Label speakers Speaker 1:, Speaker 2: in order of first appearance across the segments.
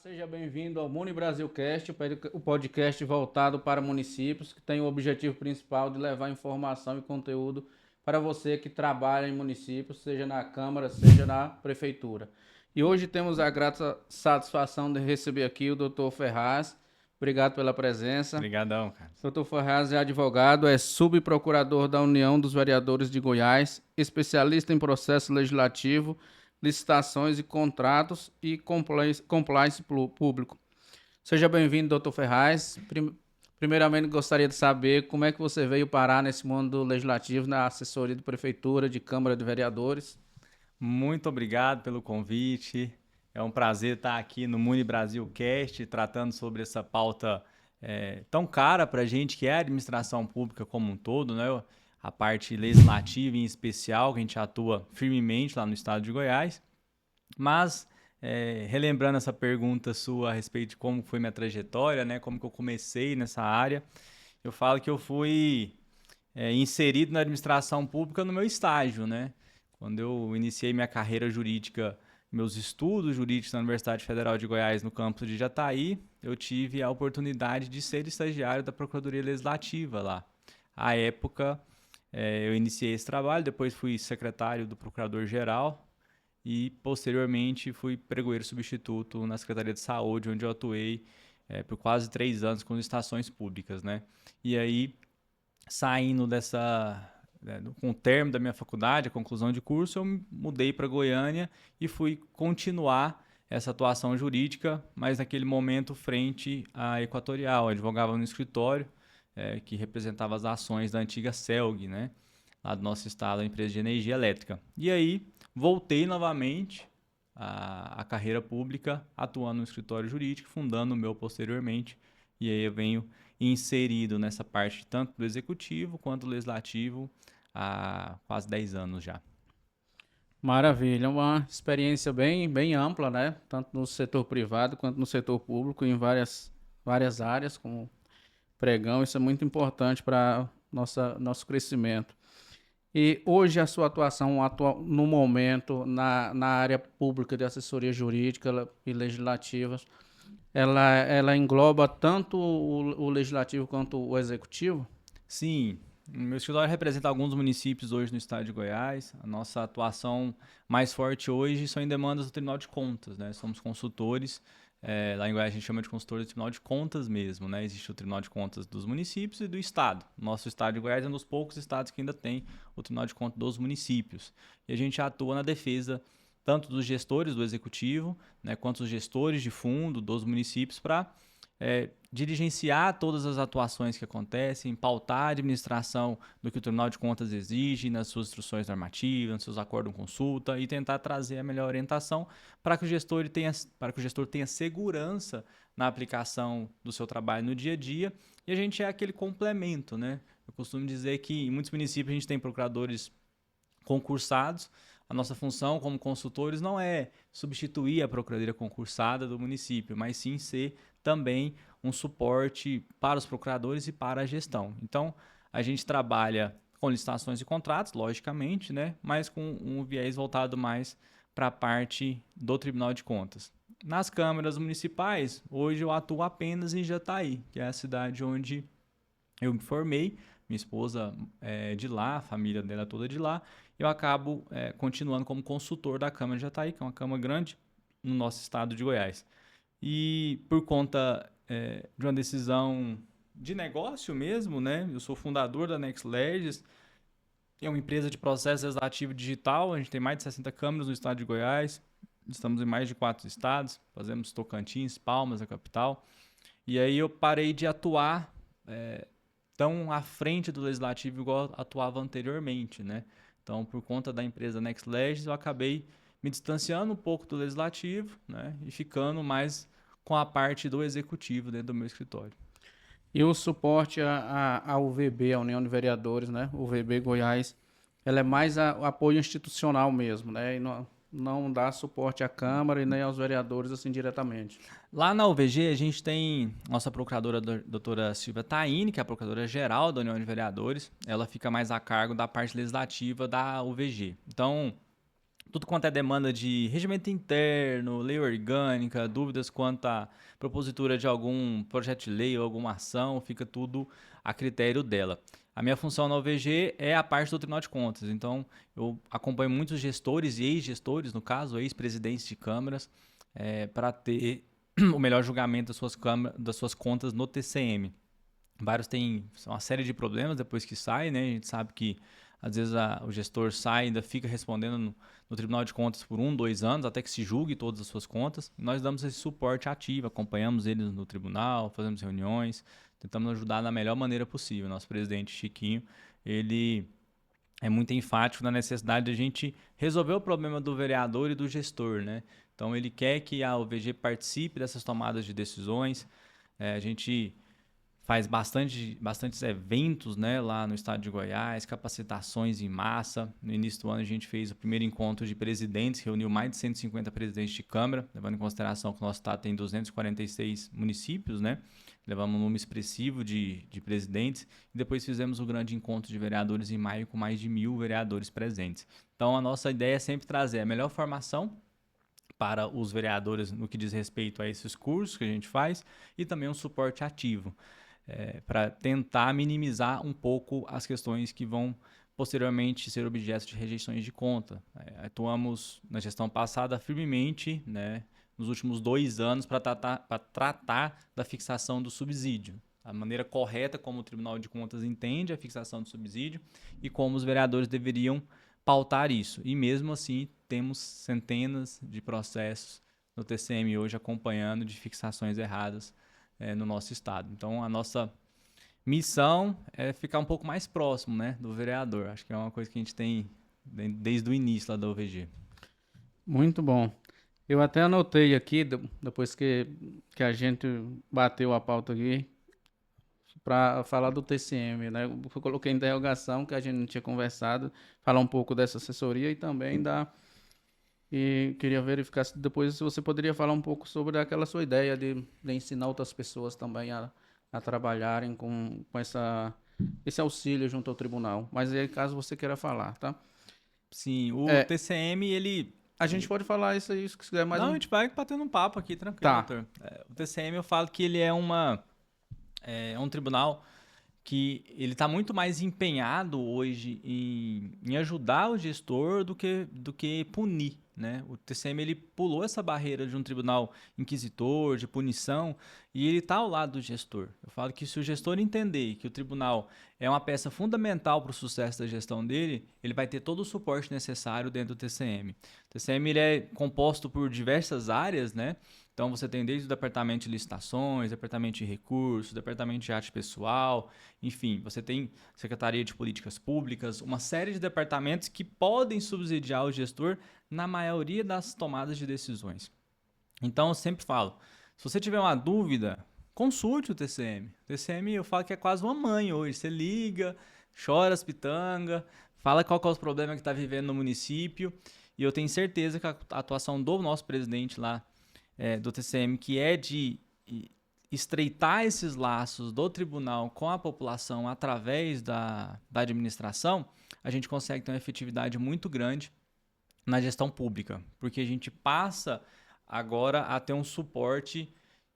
Speaker 1: Seja bem-vindo ao Muni Brasilcast, o podcast voltado para municípios, que tem o objetivo principal de levar informação e conteúdo para você que trabalha em municípios, seja na Câmara, seja na Prefeitura. E hoje temos a grata satisfação de receber aqui o Dr. Ferraz. Obrigado pela presença.
Speaker 2: Obrigadão, cara.
Speaker 1: Dr. Ferraz é advogado, é subprocurador da União dos Vereadores de Goiás, especialista em processo legislativo, licitações e contratos e compliance público. Seja bem-vindo, doutor Ferraz. Primeiramente, gostaria de saber como é que você veio parar nesse mundo legislativo, na assessoria de prefeitura, de Câmara de Vereadores.
Speaker 2: Muito obrigado pelo convite. É um prazer estar aqui no Muni Brasilcast, tratando sobre essa pauta tão cara para a gente, que é a administração pública como um todo, né? A parte legislativa em especial, que a gente atua firmemente lá no estado de Goiás. Mas, relembrando essa pergunta sua a respeito de como foi minha trajetória, né? Como que eu comecei nessa área, eu falo que eu fui inserido na administração pública no meu estágio, né? Quando eu iniciei minha carreira jurídica, meus estudos jurídicos na Universidade Federal de Goiás, no campus de Jataí, eu tive a oportunidade de ser estagiário da Procuradoria Legislativa lá. À época, eu iniciei esse trabalho, depois fui secretário do Procurador-Geral e, posteriormente, fui pregoeiro substituto na Secretaria de Saúde, onde eu atuei por quase 3 anos com estações públicas, né? E aí, saindo com o término da minha faculdade, a conclusão de curso, eu me mudei para Goiânia e fui continuar essa atuação jurídica, mas naquele momento frente à Equatorial. Eu advogava no escritório que representava as ações da antiga CELG, né? Lá do nosso estado, a empresa de energia elétrica. E aí, voltei novamente à carreira pública, atuando no escritório jurídico, fundando o meu posteriormente. E aí eu venho inserido nessa parte tanto do executivo quanto do legislativo há quase 10 anos já.
Speaker 1: Maravilha, uma experiência bem ampla, né? Tanto no setor privado quanto no setor público, em várias áreas, como pregão. Isso é muito importante para nosso crescimento. E hoje a sua atuação no momento na área pública de assessoria jurídica e legislativa, ela engloba tanto o legislativo quanto o executivo?
Speaker 2: Sim, o meu escritório representa alguns municípios hoje no estado de Goiás. A nossa atuação mais forte hoje são em demandas do Tribunal de Contas, né? Somos consultores. Lá em Goiás a gente chama de consultores do Tribunal de Contas mesmo, né? Existe o Tribunal de Contas dos municípios e do estado. Nosso estado de Goiás é um dos poucos estados que ainda tem o Tribunal de Contas dos municípios. E a gente atua na defesa tanto dos gestores do executivo, né, quanto dos gestores de fundo dos municípios para diligenciar todas as atuações que acontecem, pautar a administração do que o Tribunal de Contas exige nas suas instruções normativas, nos seus acordos de consulta e tentar trazer a melhor orientação para que o gestor tenha segurança na aplicação do seu trabalho no dia a dia. E a gente é aquele complemento, né? Eu costumo dizer que em muitos municípios a gente tem procuradores concursados. A nossa função como consultores não é substituir a procuradoria concursada do município, mas sim ser também um suporte para os procuradores e para a gestão. Então, a gente trabalha com licitações e contratos, logicamente, né? Mas com um viés voltado mais para a parte do Tribunal de Contas. Nas câmaras municipais, hoje eu atuo apenas em Jataí, que é a cidade onde eu me formei. Minha esposa é de lá, a família dela é toda de lá. Eu acabo continuando como consultor da Câmara de Jataí, que é uma Câmara grande no nosso estado de Goiás. E por conta de uma decisão de negócio mesmo, né? Eu sou fundador da NextLegis, é uma empresa de processo legislativo digital. A gente tem mais de 60 câmaras no estado de Goiás, estamos em mais de 4 estados, fazemos Tocantins, Palmas, a capital. E aí eu parei de atuar tão à frente do legislativo igual atuava anteriormente, né? Então, por conta da empresa NextLegis, eu acabei me distanciando um pouco do legislativo, né? E ficando mais com a parte do executivo dentro do meu escritório.
Speaker 1: E o suporte à UVB, a União de Vereadores, né? UVB Goiás, ela é mais apoio institucional mesmo, né? E não dá suporte à Câmara e nem aos vereadores assim diretamente.
Speaker 2: Lá na UVG, a gente tem nossa procuradora, doutora Silvia Taine, que é a procuradora-geral da União de Vereadores. Ela fica mais a cargo da parte legislativa da UVG. Então, tudo quanto é demanda de regimento interno, lei orgânica, dúvidas quanto à propositura de algum projeto de lei ou alguma ação, fica tudo a critério dela. A minha função na OVG é a parte do Tribunal de Contas, então eu acompanho muitos gestores e ex-gestores, no caso, ex-presidentes de câmaras, para ter o melhor julgamento das suas contas no TCM. Vários têm uma série de problemas depois que sai, né? A gente sabe que às vezes o gestor sai e ainda fica respondendo no Tribunal de Contas por 1, 2 anos, até que se julgue todas as suas contas. E nós damos esse suporte ativo, acompanhamos eles no tribunal, fazemos reuniões, tentamos ajudar da melhor maneira possível. Nosso presidente Chiquinho, ele é muito enfático na necessidade de a gente resolver o problema do vereador e do gestor, né? Então ele quer que a OVG participe dessas tomadas de decisões. A gente faz bastantes eventos, né, lá no estado de Goiás, capacitações em massa. No início do ano a gente fez o primeiro encontro de presidentes, reuniu mais de 150 presidentes de Câmara, levando em consideração que o nosso estado tem 246 municípios, né? Levamos um número expressivo de presidentes. E depois fizemos o grande encontro de vereadores em maio, com mais de 1.000 vereadores presentes. Então a nossa ideia é sempre trazer a melhor formação para os vereadores no que diz respeito a esses cursos que a gente faz e também um suporte ativo. Para tentar minimizar um pouco as questões que vão posteriormente ser objeto de rejeições de conta. Atuamos na gestão passada firmemente, né, nos últimos 2 anos para tratar da fixação do subsídio. A maneira correta como o Tribunal de Contas entende a fixação do subsídio e como os vereadores deveriam pautar isso. E mesmo assim, temos centenas de processos no TCM hoje acompanhando de fixações erradas no nosso estado. Então, a nossa missão é ficar um pouco mais próximo, né, do vereador. Acho que é uma coisa que a gente tem desde o início lá da OVG.
Speaker 1: Muito bom. Eu até anotei aqui, depois que a gente bateu a pauta aqui, para falar do TCM, né? Eu coloquei em interrogação que a gente não tinha conversado, falar um pouco dessa assessoria e também E queria verificar se depois se você poderia falar um pouco sobre aquela sua ideia de ensinar outras pessoas também a trabalharem com esse auxílio junto ao tribunal. Mas aí, caso você queira falar, tá?
Speaker 2: Sim, o
Speaker 1: É,
Speaker 2: TCM, ele...
Speaker 1: a gente pode falar isso aí, se quiser mais
Speaker 2: Não,
Speaker 1: um.
Speaker 2: a gente vai batendo um papo aqui, tranquilo,
Speaker 1: Tá.
Speaker 2: doutor. O TCM, eu falo que ele é um tribunal que ele está muito mais empenhado hoje em ajudar o gestor do que punir, né? O TCM ele pulou essa barreira de um tribunal inquisitor, de punição, e ele está ao lado do gestor. Eu falo que se o gestor entender que o tribunal é uma peça fundamental para o sucesso da gestão dele, ele vai ter todo o suporte necessário dentro do TCM. O TCM ele é composto por diversas áreas, né? Então você tem desde o departamento de licitações, departamento de recursos, departamento de arte pessoal, enfim, você tem Secretaria de Políticas Públicas, uma série de departamentos que podem subsidiar o gestor na maioria das tomadas de decisões. Então eu sempre falo, se você tiver uma dúvida, consulte o TCM. O TCM eu falo que é quase uma mãe hoje. Você liga, chora as pitangas, fala qual que é os problemas que está vivendo no município, e eu tenho certeza que a atuação do nosso presidente lá do TCM, que é de estreitar esses laços do tribunal com a população através da administração, a gente consegue ter uma efetividade muito grande na gestão pública, porque a gente passa agora a ter um suporte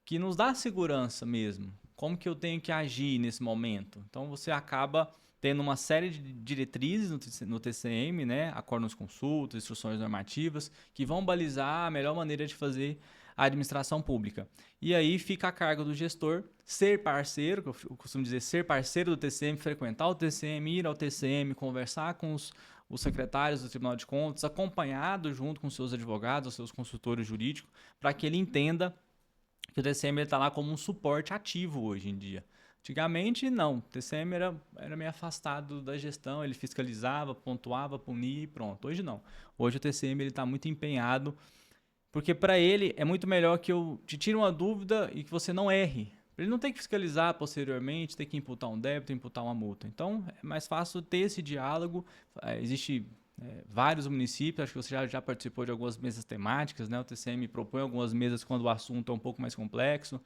Speaker 2: que nos dá segurança mesmo. Como que eu tenho que agir nesse momento? Então você acaba tendo uma série de diretrizes no TCM, né? Acordos, consultas, instruções normativas, que vão balizar a melhor maneira de fazer a administração pública. E aí fica a cargo do gestor ser parceiro, que eu costumo dizer, ser parceiro do TCM, frequentar o TCM, ir ao TCM, conversar com os secretários do Tribunal de Contas, acompanhado junto com seus advogados, os seus consultores jurídicos, para que ele entenda que o TCM está lá como um suporte ativo hoje em dia. Antigamente, não. O TCM era meio afastado da gestão, ele fiscalizava, pontuava, punia e pronto. Hoje não. Hoje o TCM está muito empenhado, porque para ele é muito melhor que eu te tire uma dúvida e que você não erre. Ele não tem que fiscalizar posteriormente, tem que imputar um débito, imputar uma multa. Então, é mais fácil ter esse diálogo. Existe vários municípios, acho que você já participou de algumas mesas temáticas, né? O TCM propõe algumas mesas quando o assunto é um pouco mais complexo.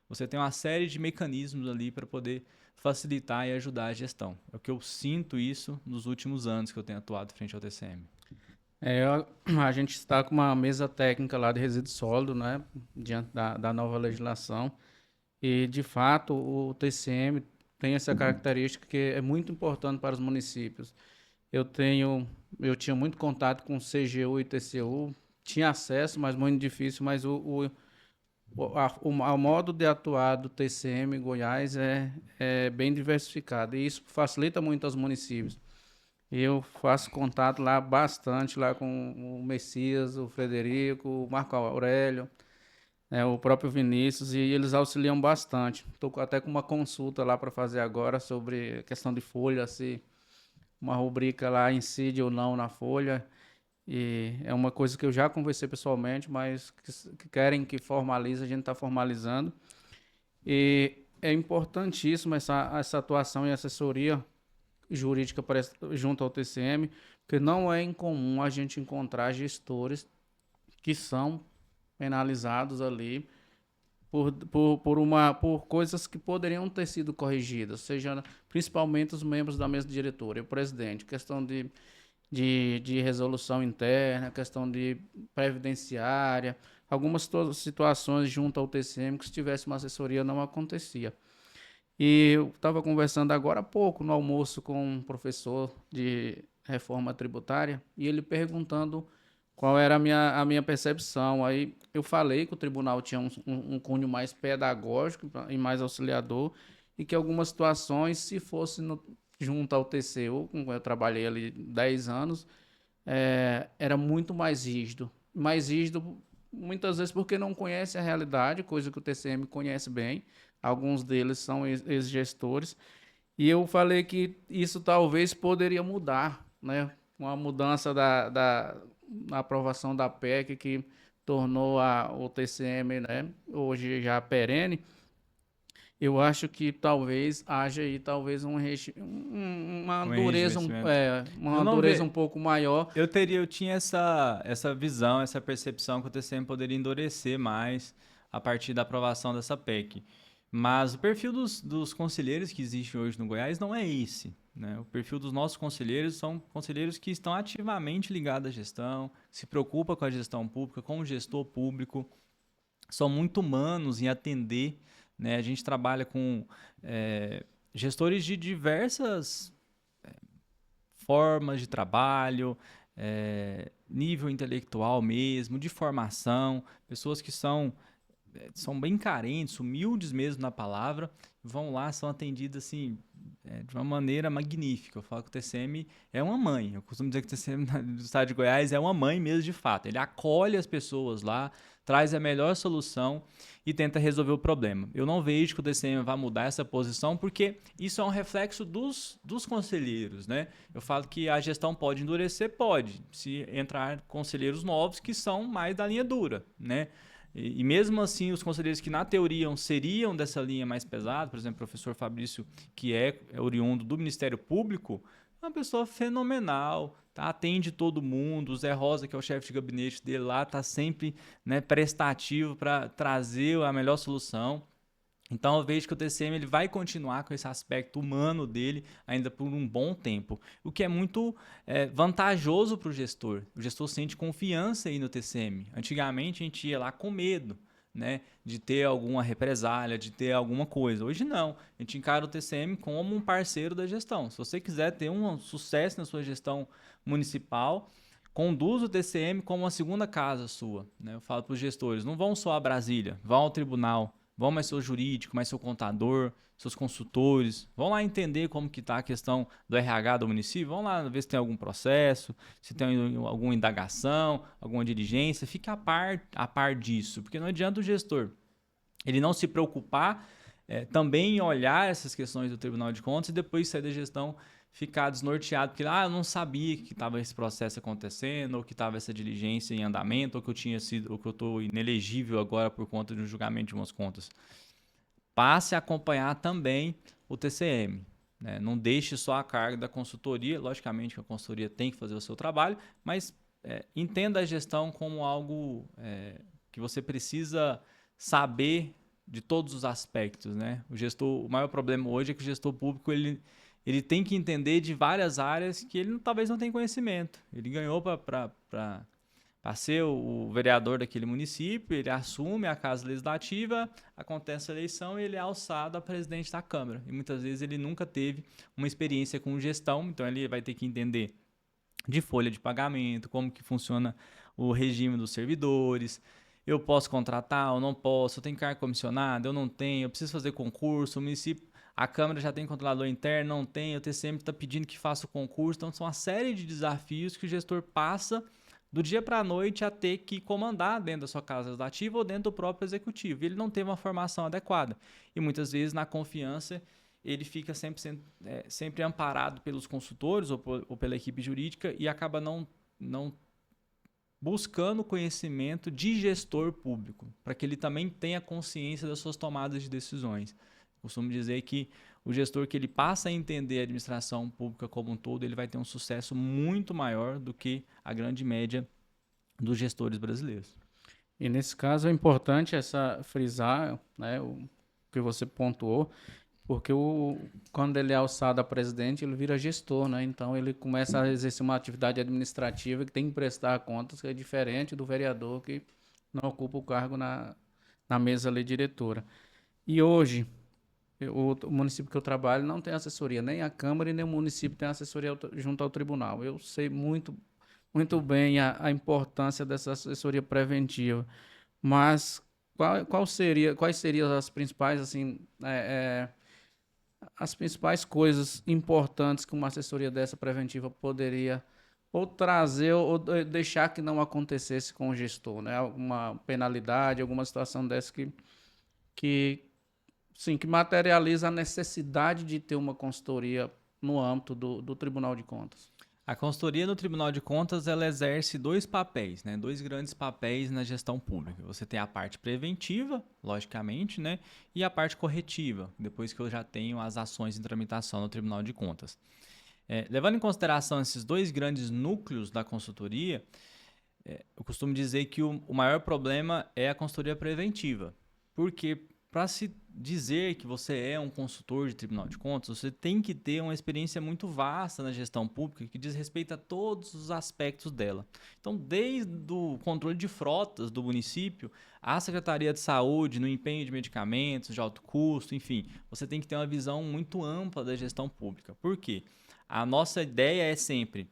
Speaker 2: Você tem uma série de mecanismos ali para poder facilitar e ajudar a gestão. É o que eu sinto isso nos últimos anos que eu tenho atuado frente ao TCM.
Speaker 1: A gente está com uma mesa técnica lá de resíduo sólido, né, diante da nova legislação, e de fato o TCM tem essa característica que é muito importante para os municípios. Eu tenho, eu tinha muito contato com CGU e TCU, tinha acesso, mas muito difícil, mas o modo de atuar do TCM em Goiás é bem diversificado, e isso facilita muito aos municípios. Eu faço contato lá bastante, lá com o Messias, o Frederico, o Marco Aurélio, né, o próprio Vinícius, e eles auxiliam bastante. Estou até com uma consulta lá para fazer agora sobre a questão de folha, se uma rubrica lá incide ou não na folha. E é uma coisa que eu já conversei pessoalmente, mas que querem que formalize, a gente está formalizando. E é importantíssimo essa atuação e assessoria jurídica junto ao TCM, porque não é incomum a gente encontrar gestores que são penalizados ali por coisas que poderiam ter sido corrigidas, seja principalmente os membros da mesa diretora e o presidente, questão de resolução interna, questão de previdenciária, algumas situações junto ao TCM que se tivesse uma assessoria não acontecia. E eu estava conversando agora há pouco no almoço com um professor de reforma tributária e ele perguntando qual era a minha percepção. Aí eu falei que o tribunal tinha um cunho mais pedagógico e mais auxiliador e que algumas situações, se fosse junto ao TCU, com eu trabalhei ali 10 anos, era muito mais rígido. Mais rígido muitas vezes porque não conhece a realidade, coisa que o TCM conhece bem. Alguns deles são ex-gestores. E eu falei que isso talvez poderia mudar, né? Uma mudança na aprovação da PEC que tornou o TCM, né, hoje já perene. Eu acho que talvez haja aí talvez uma
Speaker 2: Um
Speaker 1: dureza,
Speaker 2: enrijecimento. Eu
Speaker 1: uma
Speaker 2: não
Speaker 1: dureza um
Speaker 2: ve...
Speaker 1: pouco maior.
Speaker 2: Eu tinha essa visão, essa percepção que o TCM poderia endurecer mais a partir da aprovação dessa PEC. Mas o perfil dos conselheiros que existe hoje no Goiás não é esse. Né? O perfil dos nossos conselheiros são conselheiros que estão ativamente ligados à gestão, se preocupam com a gestão pública, com o gestor público, são muito humanos em atender. Né? A gente trabalha com gestores de diversas formas de trabalho, nível intelectual mesmo, de formação, pessoas que são bem carentes, humildes mesmo na palavra, vão lá, são atendidas assim, de uma maneira magnífica. Eu falo que o TCM é uma mãe. Eu costumo dizer que o TCM do estado de Goiás é uma mãe mesmo de fato. Ele acolhe as pessoas lá, traz a melhor solução e tenta resolver o problema. Eu não vejo que o TCM vai mudar essa posição, porque isso é um reflexo dos conselheiros, né? Eu falo que a gestão pode endurecer, pode, se entrar conselheiros novos que são mais da linha dura, né? E mesmo assim, os conselheiros que na teoria seriam dessa linha mais pesada, por exemplo, o professor Fabrício, que é oriundo do Ministério Público, é uma pessoa fenomenal, tá? Atende todo mundo. O Zé Rosa, que é o chefe de gabinete dele lá, está sempre, né, prestativo para trazer a melhor solução. Então eu vejo que o TCM ele vai continuar com esse aspecto humano dele ainda por um bom tempo, o que é muito vantajoso para o gestor. O gestor sente confiança aí no TCM. Antigamente a gente ia lá com medo, né, de ter alguma represália, de ter alguma coisa. Hoje não, a gente encara o TCM como um parceiro da gestão. Se você quiser ter um sucesso na sua gestão municipal, conduz o TCM como uma segunda casa sua. Né? Eu falo para os gestores, não vão só a Brasília, vão ao tribunal, vão mais seu jurídico, mais seu contador, seus consultores, vão lá entender como que está a questão do RH do município, vão lá ver se tem algum processo, se tem alguma indagação, alguma diligência, fique a par disso, porque não adianta o gestor ele não se preocupar também em olhar essas questões do Tribunal de Contas e depois sair da gestão ficar desnorteado, porque eu não sabia que estava esse processo acontecendo, ou que estava essa diligência em andamento, ou que eu tinha sido, ou que eu estou inelegível agora por conta de um julgamento de umas contas. Passe a acompanhar também o TCM. Né? Não deixe só a carga da consultoria, logicamente que a consultoria tem que fazer o seu trabalho, mas entenda a gestão como algo que você precisa saber de todos os aspectos. Né? O maior problema hoje é que o gestor público ele ele tem que entender de várias áreas que ele talvez não tenha conhecimento. Ele ganhou para ser o vereador daquele município, ele assume a Casa Legislativa, acontece a eleição e ele é alçado a presidente da Câmara. E muitas vezes ele nunca teve uma experiência com gestão, então ele vai ter que entender de folha de pagamento, como que funciona o regime dos servidores. Eu posso contratar, eu não posso, eu tenho cargo comissionado, eu não tenho, eu preciso fazer concurso, o município, a Câmara já tem controlador interno, não tem, o TCM está pedindo que faça o concurso, então são uma série de desafios que o gestor passa do dia para a noite a ter que comandar dentro da sua casa legislativa ou dentro do próprio executivo. Ele não teve uma formação adequada e muitas vezes na confiança ele fica sempre amparado pelos consultores ou pela equipe jurídica e acaba não buscando conhecimento de gestor público, para que ele também tenha consciência das suas tomadas de decisões. Costumo dizer que o gestor que ele passa a entender a administração pública como um todo, ele vai ter um sucesso muito maior do que a grande média dos gestores brasileiros.
Speaker 1: E nesse caso é importante frisar, né, o que você pontuou, porque quando ele é alçado a presidente, ele vira gestor, né? Então ele começa a exercer uma atividade administrativa que tem que prestar contas, que é diferente do vereador que não ocupa o cargo na mesa ali diretora. E hoje, o município que eu trabalho não tem assessoria, nem a Câmara e nem o município tem assessoria junto ao tribunal. Eu sei muito bem a importância dessa assessoria preventiva, mas quais seriam as principais, assim, as principais coisas importantes que uma assessoria dessa preventiva poderia ou trazer ou deixar que não acontecesse com o gestor, né? Alguma penalidade, alguma situação dessa que materializa a necessidade de ter uma consultoria no âmbito do Tribunal de Contas.
Speaker 2: A consultoria no Tribunal de Contas ela exerce dois papéis, né? Dois grandes papéis na gestão pública. Você tem a parte preventiva, logicamente, né? E a parte corretiva, depois que eu já tenho as ações em tramitação no Tribunal de Contas. Levando em consideração esses dois grandes núcleos da consultoria, eu costumo dizer que o maior problema é a consultoria preventiva. Porque para se dizer que você é um consultor de Tribunal de Contas, você tem que ter uma experiência muito vasta na gestão pública que diz respeito a todos os aspectos dela. Então, desde o controle de frotas do município, a Secretaria de Saúde, no empenho de medicamentos de alto custo, enfim, você tem que ter uma visão muito ampla da gestão pública. Por quê? A nossa ideia é sempre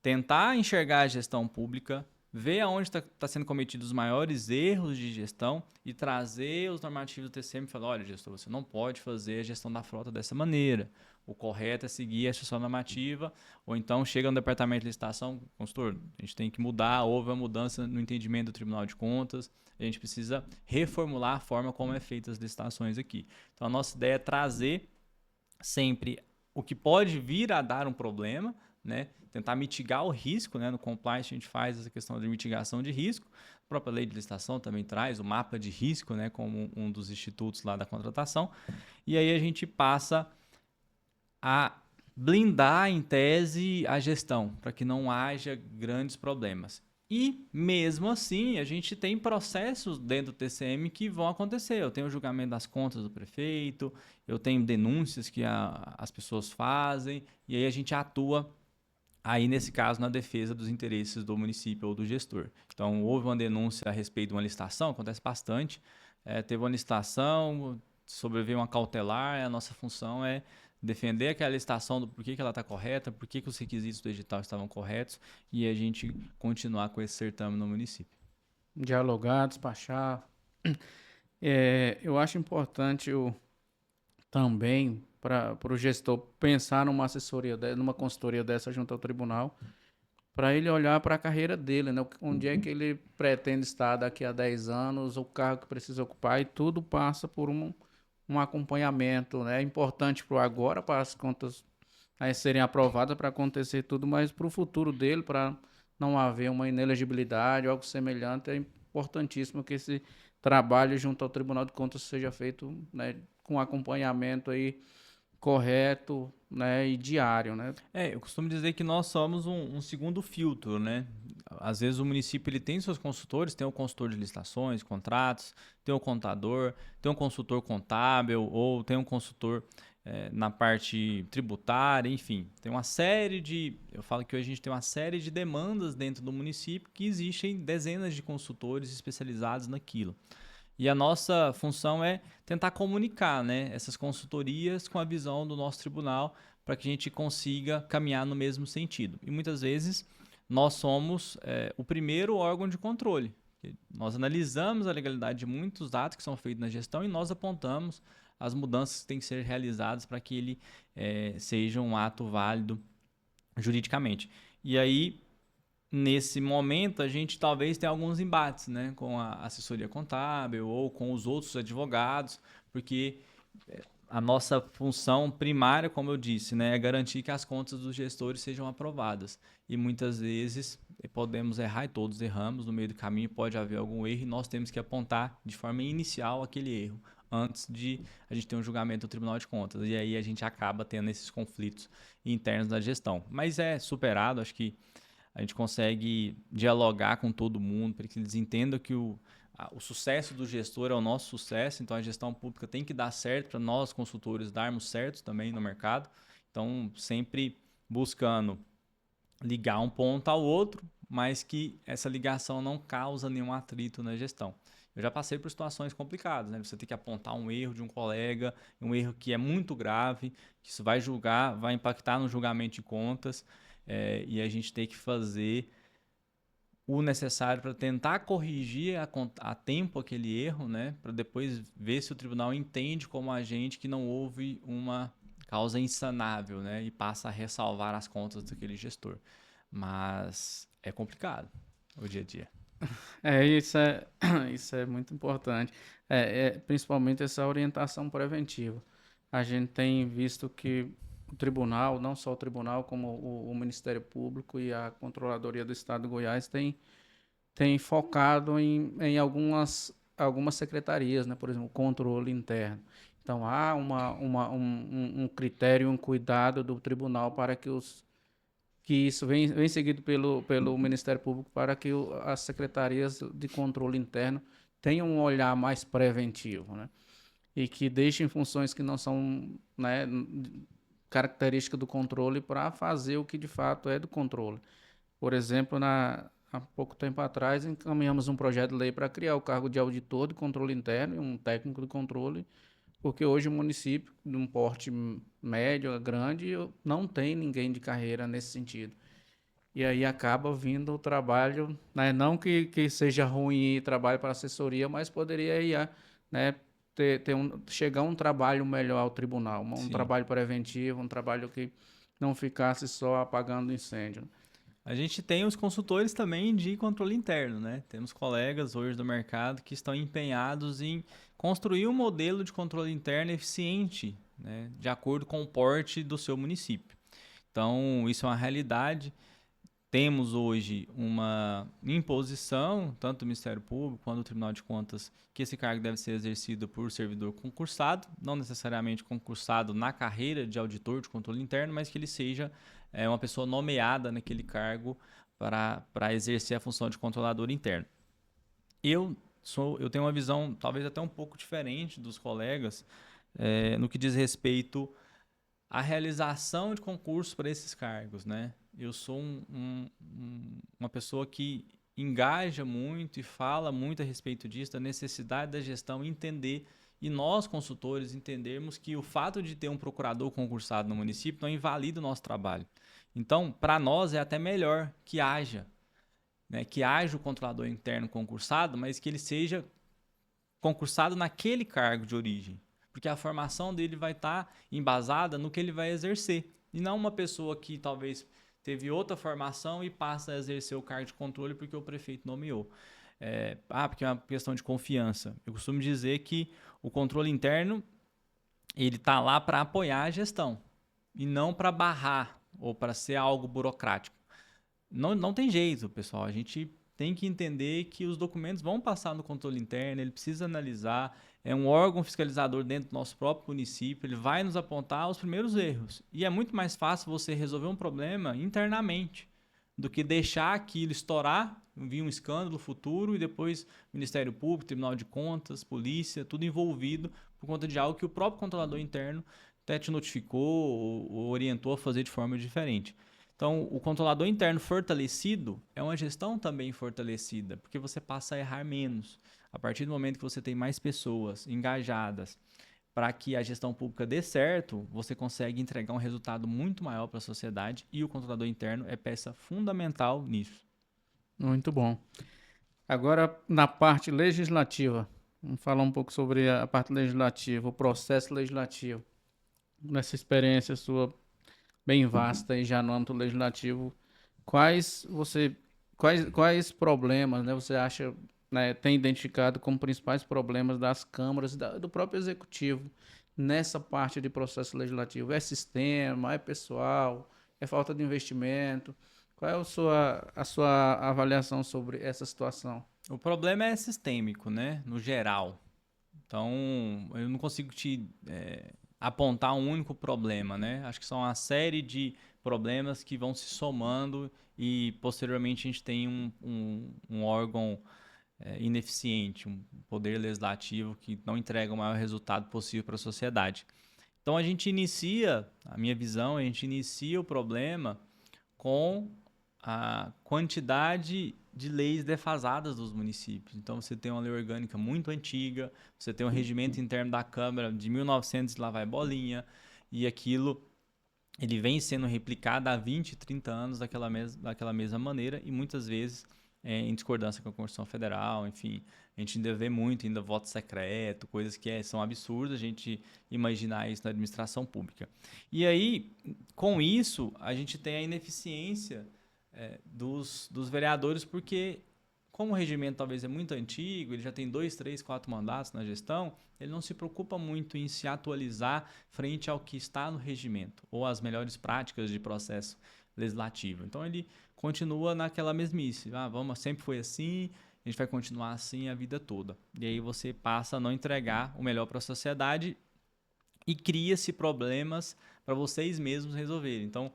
Speaker 2: tentar enxergar a gestão pública, ver aonde está sendo cometidos os maiores erros de gestão e trazer os normativos do TCM e falar, olha, gestor, você não pode fazer a gestão da frota dessa maneira. O correto é seguir a instrução normativa, ou então chega no departamento de licitação, consultor, a gente tem que mudar, houve uma mudança no entendimento do Tribunal de Contas, a gente precisa reformular a forma como é feita as licitações aqui. Então a nossa ideia é trazer sempre o que pode vir a dar um problema, né? Tentar mitigar o risco, né? No compliance a gente faz essa questão de mitigação de risco. A própria lei de licitação também traz o mapa de risco, né? Como um dos institutos lá da contratação. E aí a gente passa a blindar em tese a gestão, para que não haja grandes problemas. E mesmo assim, a gente tem processos dentro do TCM que vão acontecer. Eu tenho o julgamento das contas do prefeito, eu tenho denúncias que as pessoas fazem, e aí a gente atua aí, nesse caso, na defesa dos interesses do município ou do gestor. Então, houve uma denúncia a respeito de uma licitação, acontece bastante. Teve uma licitação, sobreveio uma cautelar, a nossa função é defender aquela licitação do porquê que ela está correta, porquê que os requisitos do edital estavam corretos e a gente continuar com esse certame no município.
Speaker 1: Dialogar, despachar. Eu acho importante também para o gestor pensar numa assessoria, numa consultoria dessa junto ao tribunal, para ele olhar para a carreira dele, né? Onde é que ele pretende estar daqui a 10 anos, o cargo que precisa ocupar, e tudo passa por um acompanhamento, né? É importante para o agora, para as contas serem aprovadas, para acontecer tudo, mas para o futuro dele, para não haver uma inelegibilidade, algo semelhante, é importantíssimo que esse trabalho junto ao Tribunal de Contas seja feito, né, com acompanhamento aí correto, né, e diário, né?
Speaker 2: Eu costumo dizer que nós somos um segundo filtro, né? Às vezes o município ele tem seus consultores, tem o consultor de licitações, contratos, tem o contador, tem um consultor contábil ou tem um consultor na parte tributária, enfim. Eu falo que hoje a gente tem uma série de demandas dentro do município que existem dezenas de consultores especializados naquilo. E a nossa função é tentar comunicar, né, essas consultorias com a visão do nosso tribunal para que a gente consiga caminhar no mesmo sentido. E muitas vezes nós somos o primeiro órgão de controle. Nós analisamos a legalidade de muitos atos que são feitos na gestão e nós apontamos as mudanças que têm que ser realizadas para que ele seja um ato válido juridicamente. E aí, nesse momento, a gente talvez tenha alguns embates, né, com a assessoria contábil ou com os outros advogados, porque a nossa função primária, como eu disse, né, é garantir que as contas dos gestores sejam aprovadas. E muitas vezes podemos errar, e todos erramos, no meio do caminho pode haver algum erro e nós temos que apontar de forma inicial aquele erro, antes de a gente ter um julgamento do Tribunal de Contas. E aí a gente acaba tendo esses conflitos internos da gestão. Mas é superado, acho que a gente consegue dialogar com todo mundo para que eles entendam que o sucesso do gestor é o nosso sucesso, então a gestão pública tem que dar certo para nós, consultores, darmos certo também no mercado. Então, sempre buscando ligar um ponto ao outro, mas que essa ligação não causa nenhum atrito na gestão. Eu já passei por situações complicadas, né? Você tem que apontar um erro de um colega, um erro que é muito grave, que isso vai impactar no julgamento de contas, e a gente tem que fazer o necessário para tentar corrigir a tempo aquele erro, né? Para depois ver se o tribunal entende como agente que não houve uma causa insanável, né? E passa a ressalvar as contas daquele gestor. Mas é complicado o dia a dia.
Speaker 1: Isso isso é muito importante. Principalmente essa orientação preventiva. A gente tem visto que o tribunal, não só o tribunal, como o Ministério Público e a Controladoria do Estado de Goiás tem focado em algumas secretarias, né? Por exemplo, controle interno. Então, há um critério, um cuidado do tribunal para que isso vem seguido pelo Ministério Público para que as secretarias de controle interno tenham um olhar mais preventivo, né? E que deixem funções que não são, né, características do controle para fazer o que de fato é do controle. Por exemplo, há pouco tempo atrás, encaminhamos um projeto de lei para criar o cargo de auditor de controle interno e um técnico de controle, porque hoje o município, de um porte médio a grande, não tem ninguém de carreira nesse sentido. E aí acaba vindo o trabalho, né? Não que seja ruim trabalho para assessoria, mas poderia ir, né, chegar um trabalho melhor ao tribunal, um
Speaker 2: Sim.
Speaker 1: trabalho preventivo, um trabalho que não ficasse só apagando incêndio.
Speaker 2: A gente tem os consultores também de controle interno, né? Temos colegas hoje do mercado que estão empenhados em construir um modelo de controle interno eficiente, né? De acordo com o porte do seu município. Então, isso é uma realidade. Temos hoje uma imposição, tanto do Ministério Público quanto do Tribunal de Contas, que esse cargo deve ser exercido por servidor concursado, não necessariamente concursado na carreira de auditor de controle interno, mas que ele seja uma pessoa nomeada naquele cargo para exercer a função de controlador interno. Eu tenho uma visão talvez até um pouco diferente dos colegas no que diz respeito à realização de concursos para esses cargos, né? Eu sou uma pessoa que engaja muito e fala muito a respeito disso, da necessidade da gestão entender, e nós, consultores, entendermos que o fato de ter um procurador concursado no município não invalida o nosso trabalho. Então, para nós é até melhor que haja, né, que haja o controlador interno concursado, mas que ele seja concursado naquele cargo de origem, porque a formação dele vai estar embasada no que ele vai exercer, e não uma pessoa que talvez teve outra formação e passa a exercer o cargo de controle porque o prefeito nomeou. Porque é uma questão de confiança. Eu costumo dizer que o controle interno ele está lá para apoiar a gestão e não para barrar ou para ser algo burocrático. Não tem jeito, pessoal. A gente tem que entender que os documentos vão passar no controle interno, ele precisa analisar, é um órgão fiscalizador dentro do nosso próprio município, ele vai nos apontar os primeiros erros. E é muito mais fácil você resolver um problema internamente do que deixar aquilo estourar, vir um escândalo futuro e depois Ministério Público, Tribunal de Contas, Polícia, tudo envolvido por conta de algo que o próprio controlador interno até te notificou ou orientou a fazer de forma diferente. Então, o controlador interno fortalecido é uma gestão também fortalecida, porque você passa a errar menos. A partir do momento que você tem mais pessoas engajadas para que a gestão pública dê certo, você consegue entregar um resultado muito maior para a sociedade e o controlador interno é peça fundamental nisso.
Speaker 1: Muito bom. Agora, na parte legislativa, vamos falar um pouco sobre a parte legislativa, o processo legislativo. Nessa experiência sua bem vasta e já no âmbito legislativo, quais você, quais problemas, né, você acha, né, tem identificado como principais problemas das câmaras e do próprio executivo nessa parte de processo legislativo? É sistema, é pessoal, é falta de investimento? Qual é a sua avaliação sobre essa situação?
Speaker 2: O problema é sistêmico, né? No geral. Então, eu não consigo te apontar um único problema, né? Acho que são uma série de problemas que vão se somando e posteriormente a gente tem um órgão ineficiente, um poder legislativo que não entrega o maior resultado possível para a sociedade. Então a gente inicia, a minha visão, a gente inicia o problema com a quantidade de leis defasadas dos municípios. Então você tem uma lei orgânica muito antiga, você tem um regimento interno da Câmara de 1900 e lá vai bolinha, e aquilo ele vem sendo replicado há 20, 30 anos daquela mesma maneira e muitas vezes em discordância com a Constituição Federal, enfim, a gente ainda vê muito ainda voto secreto, coisas que são absurdas a gente imaginar isso na administração pública. E aí, com isso, a gente tem a ineficiência dos vereadores, porque como o regimento talvez é muito antigo, ele já tem 2, 3, 4 mandatos na gestão, ele não se preocupa muito em se atualizar frente ao que está no regimento ou às melhores práticas de processo legislativo. Então ele continua naquela mesmice. Sempre foi assim, a gente vai continuar assim a vida toda. E aí você passa a não entregar o melhor para a sociedade e cria-se problemas para vocês mesmos resolverem. Então,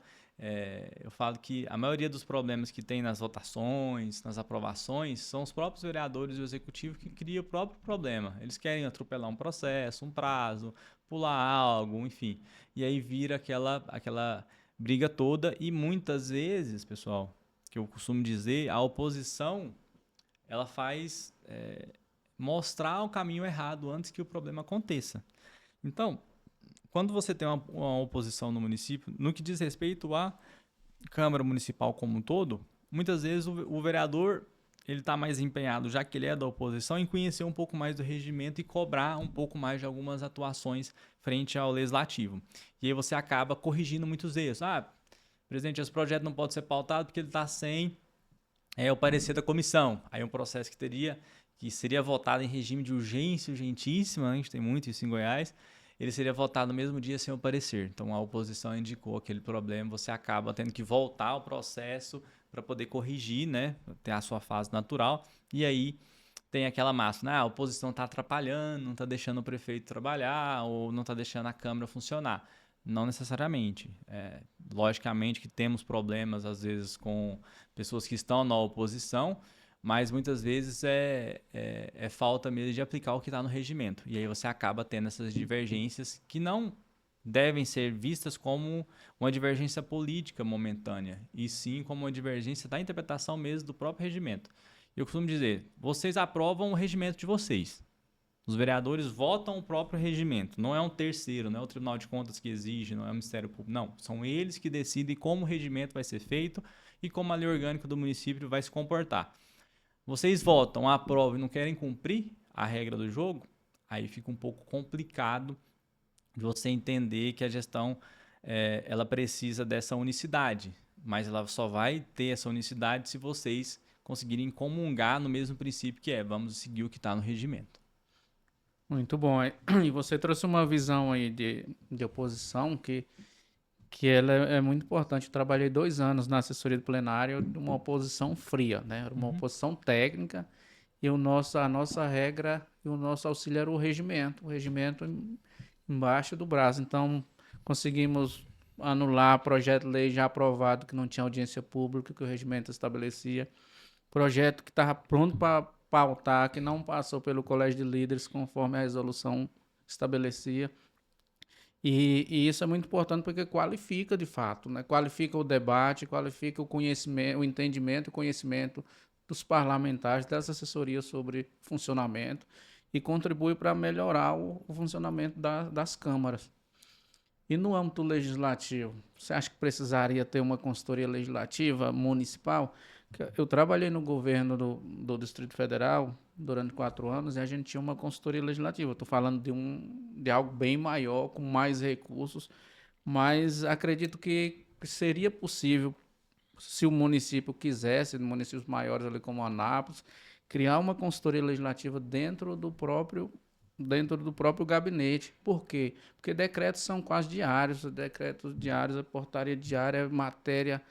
Speaker 2: eu falo que a maioria dos problemas que tem nas votações, nas aprovações, são os próprios vereadores e o executivo que criam o próprio problema. Eles querem atropelar um processo, um prazo, pular algo, enfim. E aí vira aquela briga toda e muitas vezes, pessoal, que eu costumo dizer, a oposição ela faz mostrar o caminho errado antes que o problema aconteça. Então, quando você tem uma oposição no município, no que diz respeito à Câmara Municipal como um todo, muitas vezes o vereador ele está mais empenhado, já que ele é da oposição, em conhecer um pouco mais do regimento e cobrar um pouco mais de algumas atuações frente ao legislativo. E aí você acaba corrigindo muitos erros. Presidente, esse projeto não pode ser pautado porque ele está sem o parecer da comissão. Aí um processo que seria votado em regime de urgência urgentíssima, né? A gente tem muito isso em Goiás, ele seria votado no mesmo dia sem o parecer. Então a oposição indicou aquele problema, você acaba tendo que voltar ao processo para poder corrigir, né? Ter a sua fase natural. E aí tem aquela máxima, a oposição está atrapalhando, não está deixando o prefeito trabalhar ou não está deixando a Câmara funcionar. Não necessariamente. Logicamente que temos problemas, às vezes, com pessoas que estão na oposição, mas muitas vezes é falta mesmo de aplicar o que está no regimento. E aí você acaba tendo essas divergências que não devem ser vistas como uma divergência política momentânea, e sim como uma divergência da interpretação mesmo do próprio regimento. Eu costumo dizer, vocês aprovam o regimento de vocês. Os vereadores votam o próprio regimento. Não é um terceiro, não é o Tribunal de Contas que exige, não é o Ministério Público. Não, são eles que decidem como o regimento vai ser feito e como a lei orgânica do município vai se comportar. Vocês votam, aprovam e não querem cumprir a regra do jogo, aí fica um pouco complicado de você entender que a gestão ela precisa dessa unicidade, mas ela só vai ter essa unicidade se vocês conseguirem comungar no mesmo princípio que vamos seguir o que está no regimento.
Speaker 1: Muito bom. E você trouxe uma visão aí de oposição que ela é muito importante. Eu trabalhei 2 anos na assessoria do plenário de uma oposição fria, né? Era uma oposição técnica e a nossa regra e o nosso auxílio era o regimento embaixo do braço. Então, conseguimos anular projeto de lei já aprovado que não tinha audiência pública, que o regimento estabelecia. Projeto que estava pronto para pautar, que não passou pelo colégio de líderes conforme a resolução estabelecia. E isso é muito importante porque qualifica de fato, né? Qualifica o debate, qualifica o conhecimento, o entendimento e o conhecimento dos parlamentares, das assessorias sobre funcionamento e contribui para melhorar o funcionamento das câmaras. E no âmbito legislativo, você acha que precisaria ter uma consultoria legislativa municipal? Eu trabalhei no governo do Distrito Federal durante 4 anos e a gente tinha uma consultoria legislativa. Estou falando de algo bem maior, com mais recursos, mas acredito que seria possível, se o município quisesse, municípios maiores ali como Anápolis, criar uma consultoria legislativa dentro do próprio gabinete. Por quê? Porque decretos são quase diários, decretos diários, a portaria diária é matéria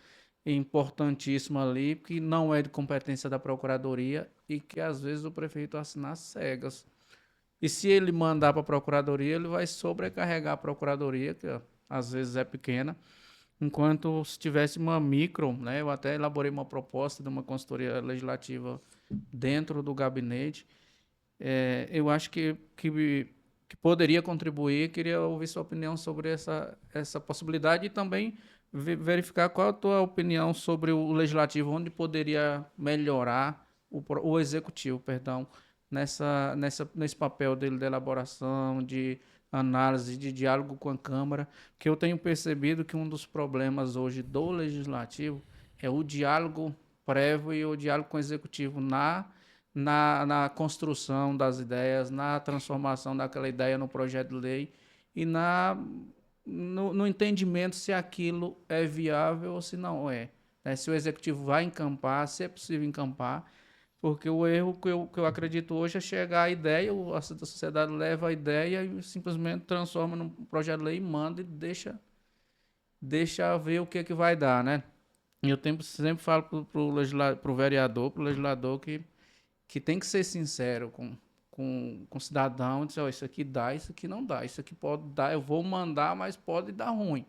Speaker 1: importantíssima ali, que não é de competência da Procuradoria e que às vezes o prefeito assina às cegas. E se ele mandar para a Procuradoria, ele vai sobrecarregar a Procuradoria, que ó, às vezes é pequena, enquanto se tivesse uma micro, né, eu até elaborei uma proposta de uma consultoria legislativa dentro do gabinete, eu acho que poderia contribuir. Queria ouvir sua opinião sobre essa possibilidade e também verificar qual a tua opinião sobre o legislativo, onde poderia melhorar o executivo, perdão, nesse papel dele de elaboração, de análise, de diálogo com a Câmara, que eu tenho percebido que um dos problemas hoje do legislativo é o diálogo prévio e o diálogo com o executivo na construção das ideias, na transformação daquela ideia no projeto de lei e no entendimento se aquilo é viável ou se não é. Né? Se o executivo vai encampar, se é possível encampar, porque o erro que eu acredito hoje é chegar à ideia, a sociedade leva a ideia e simplesmente transforma num projeto de lei e manda e deixa ver o que vai dar, né? E eu sempre falo pro vereador, pro legislador, que tem que ser sincero com o cidadão, dizer, oh, isso aqui dá, isso aqui não dá, isso aqui pode dar, eu vou mandar, mas pode dar ruim,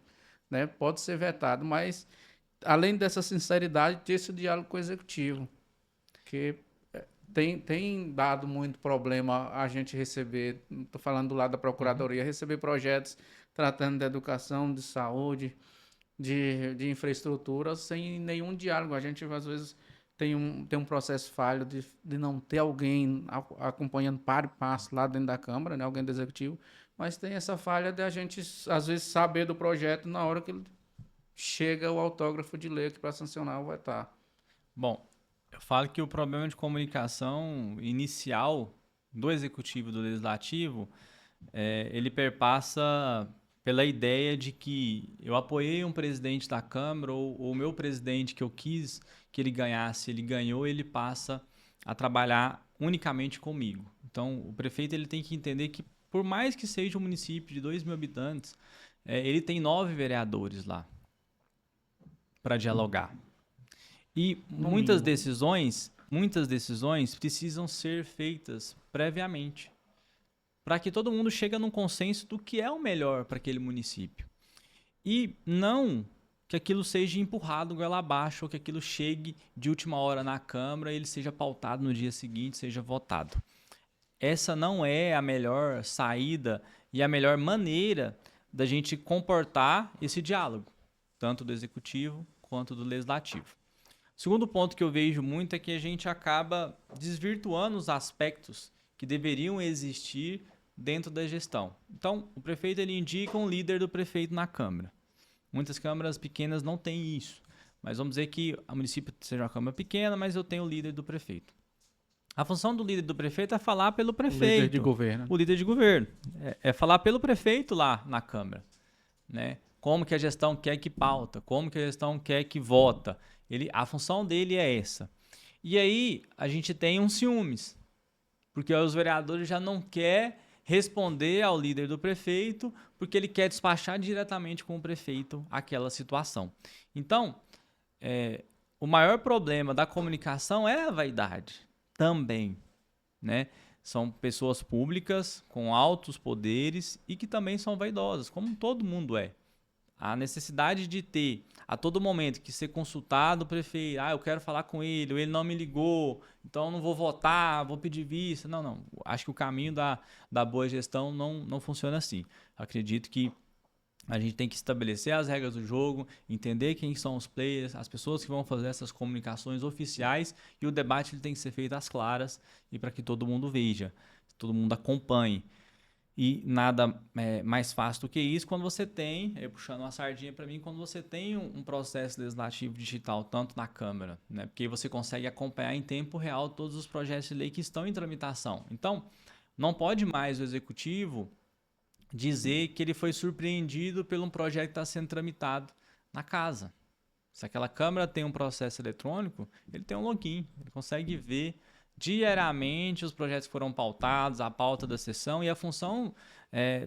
Speaker 1: né? Pode ser vetado, mas além dessa sinceridade, ter esse diálogo com o executivo, que tem dado muito problema a gente receber, estou falando do lado da Procuradoria, receber projetos tratando de educação, de saúde, de infraestrutura, sem nenhum diálogo. A gente, às vezes, tem um processo falho de não ter alguém acompanhando par e passo lá dentro da Câmara, né, alguém do Executivo, mas tem essa falha de a gente, às vezes, saber do projeto na hora que ele chega o autógrafo de lei aqui para sancionar vai estar.
Speaker 2: Bom, eu falo que o problema de comunicação inicial do executivo e do legislativo, ele perpassa pela ideia de que eu apoiei um presidente da Câmara ou o meu presidente que eu quis que ele ganhasse, ele ganhou, ele passa a trabalhar unicamente comigo. Então, o prefeito ele tem que entender que, por mais que seja um município de 2.000 habitantes, ele tem 9 vereadores lá para dialogar. E muitas decisões precisam ser feitas previamente, para que todo mundo chegue num consenso do que é o melhor para aquele município. E não que aquilo seja empurrado goela abaixo ou que aquilo chegue de última hora na Câmara e ele seja pautado no dia seguinte, seja votado. Essa não é a melhor saída e a melhor maneira da gente comportar esse diálogo, tanto do Executivo quanto do Legislativo. O segundo ponto que eu vejo muito é que a gente acaba desvirtuando os aspectos que deveriam existir dentro da gestão. Então, o prefeito ele indica um líder do prefeito na Câmara. Muitas câmaras pequenas não têm isso, mas vamos dizer que o município seja uma câmara pequena, mas eu tenho o líder do prefeito. A função do líder do prefeito é falar pelo prefeito. O líder de governo. O líder de governo. É falar pelo prefeito lá na Câmara. Né? Como que a gestão quer que pauta, como que a gestão quer que vota. A função dele é essa. E aí a gente tem um ciúmes, porque os vereadores já não querem responder ao líder do prefeito, porque ele quer despachar diretamente com o prefeito aquela situação. Então, o maior problema da comunicação é a vaidade também, né? São pessoas públicas com altos poderes e que também são vaidosas, como todo mundo é. A necessidade de ter, a todo momento, que ser consultado o prefeito, eu quero falar com ele, ou ele não me ligou, então eu não vou votar, vou pedir vista. Não. Acho que o caminho da boa gestão não funciona assim. Acredito que A gente tem que estabelecer as regras do jogo, entender quem são os players, as pessoas que vão fazer essas comunicações oficiais, e o debate ele tem que ser feito às claras e para que todo mundo veja, todo mundo acompanhe. E nada mais fácil do que isso quando você tem, puxando uma sardinha para mim, quando você tem um processo legislativo digital, tanto na Câmara, né? Porque aí você consegue acompanhar em tempo real todos os projetos de lei que estão em tramitação. Então, não pode mais o Executivo dizer que ele foi surpreendido por um projeto que está sendo tramitado na casa. Se aquela Câmara tem um processo eletrônico, ele tem um login, ele consegue ver diariamente os projetos que foram pautados, a pauta da sessão, e a função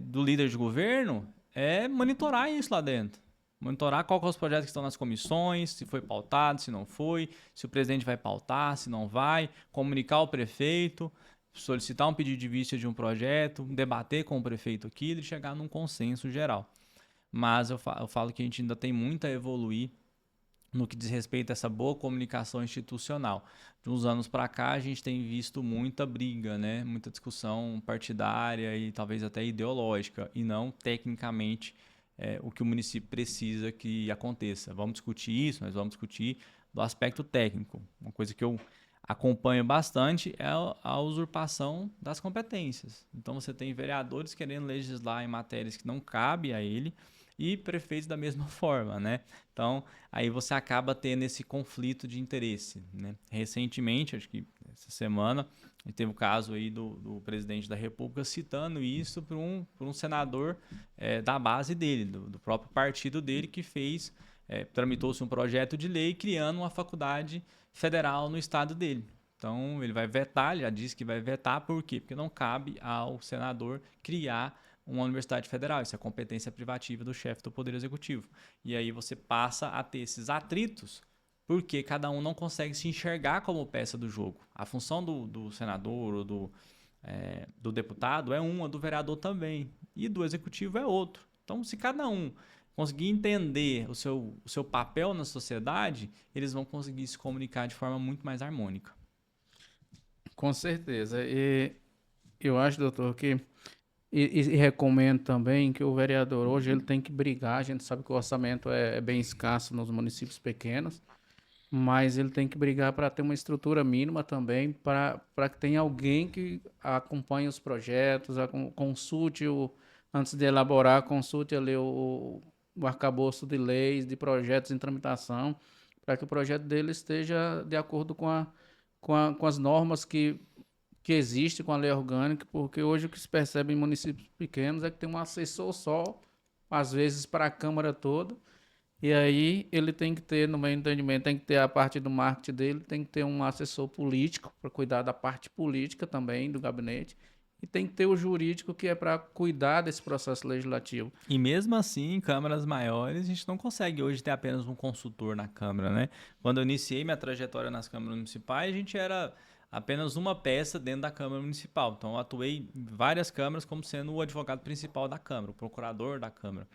Speaker 2: do líder de governo é monitorar isso lá dentro. Monitorar qual que são os projetos que estão nas comissões, se foi pautado, se não foi, se o presidente vai pautar, se não vai, comunicar ao prefeito, solicitar um pedido de vista de um projeto, debater com o prefeito aquilo e chegar num consenso geral. Mas eu falo que a gente ainda tem muito a evoluir no que diz respeito a essa boa comunicação institucional. De uns anos para cá, a gente tem visto muita briga, né? Muita discussão partidária e talvez até ideológica, e não tecnicamente o que o município precisa que aconteça. Vamos discutir isso, mas vamos discutir do aspecto técnico. Uma coisa que eu acompanho bastante é a usurpação das competências. Então você tem vereadores querendo legislar em matérias que não cabem a ele, e prefeitos da mesma forma, né? Então, aí você acaba tendo esse conflito de interesse, né? Recentemente, acho que essa semana, teve o caso aí do presidente da República citando isso por um senador da base dele, do próprio partido dele, que fez, tramitou-se um projeto de lei criando uma faculdade federal no estado dele. Então, ele vai vetar, ele já disse que vai vetar, por quê? Porque não cabe ao senador criar uma universidade federal, isso é competência privativa do chefe do Poder Executivo. E aí você passa a ter esses atritos, porque cada um não consegue se enxergar como peça do jogo. A função do senador ou do deputado é uma, do vereador também, e do executivo é outro. Então, se cada um conseguir entender o seu papel na sociedade, eles vão conseguir se comunicar de forma muito mais harmônica.
Speaker 1: Com certeza. E eu acho, doutor, que e recomendo também que o vereador hoje ele tem que brigar. A gente sabe que o orçamento é bem escasso nos municípios pequenos, mas ele tem que brigar para ter uma estrutura mínima também, para que tenha alguém que acompanhe os projetos, consulte antes de elaborar, consulte ali o arcabouço de leis, de projetos em tramitação, para que o projeto dele esteja de acordo com as normas que existe com a lei orgânica, porque hoje o que se percebe em municípios pequenos é que tem um assessor só, às vezes para a Câmara toda, e aí ele tem que ter, no meu entendimento, tem que ter a parte do marketing dele, tem que ter um assessor político para cuidar da parte política também do gabinete, e tem que ter o jurídico que é para cuidar desse processo legislativo.
Speaker 2: E mesmo assim, em câmaras maiores, a gente não consegue hoje ter apenas um consultor na Câmara, né? Quando eu iniciei minha trajetória nas câmaras municipais, a gente era apenas uma peça dentro da Câmara Municipal. Então, eu atuei em várias câmaras como sendo o advogado principal da Câmara, o procurador da Câmara.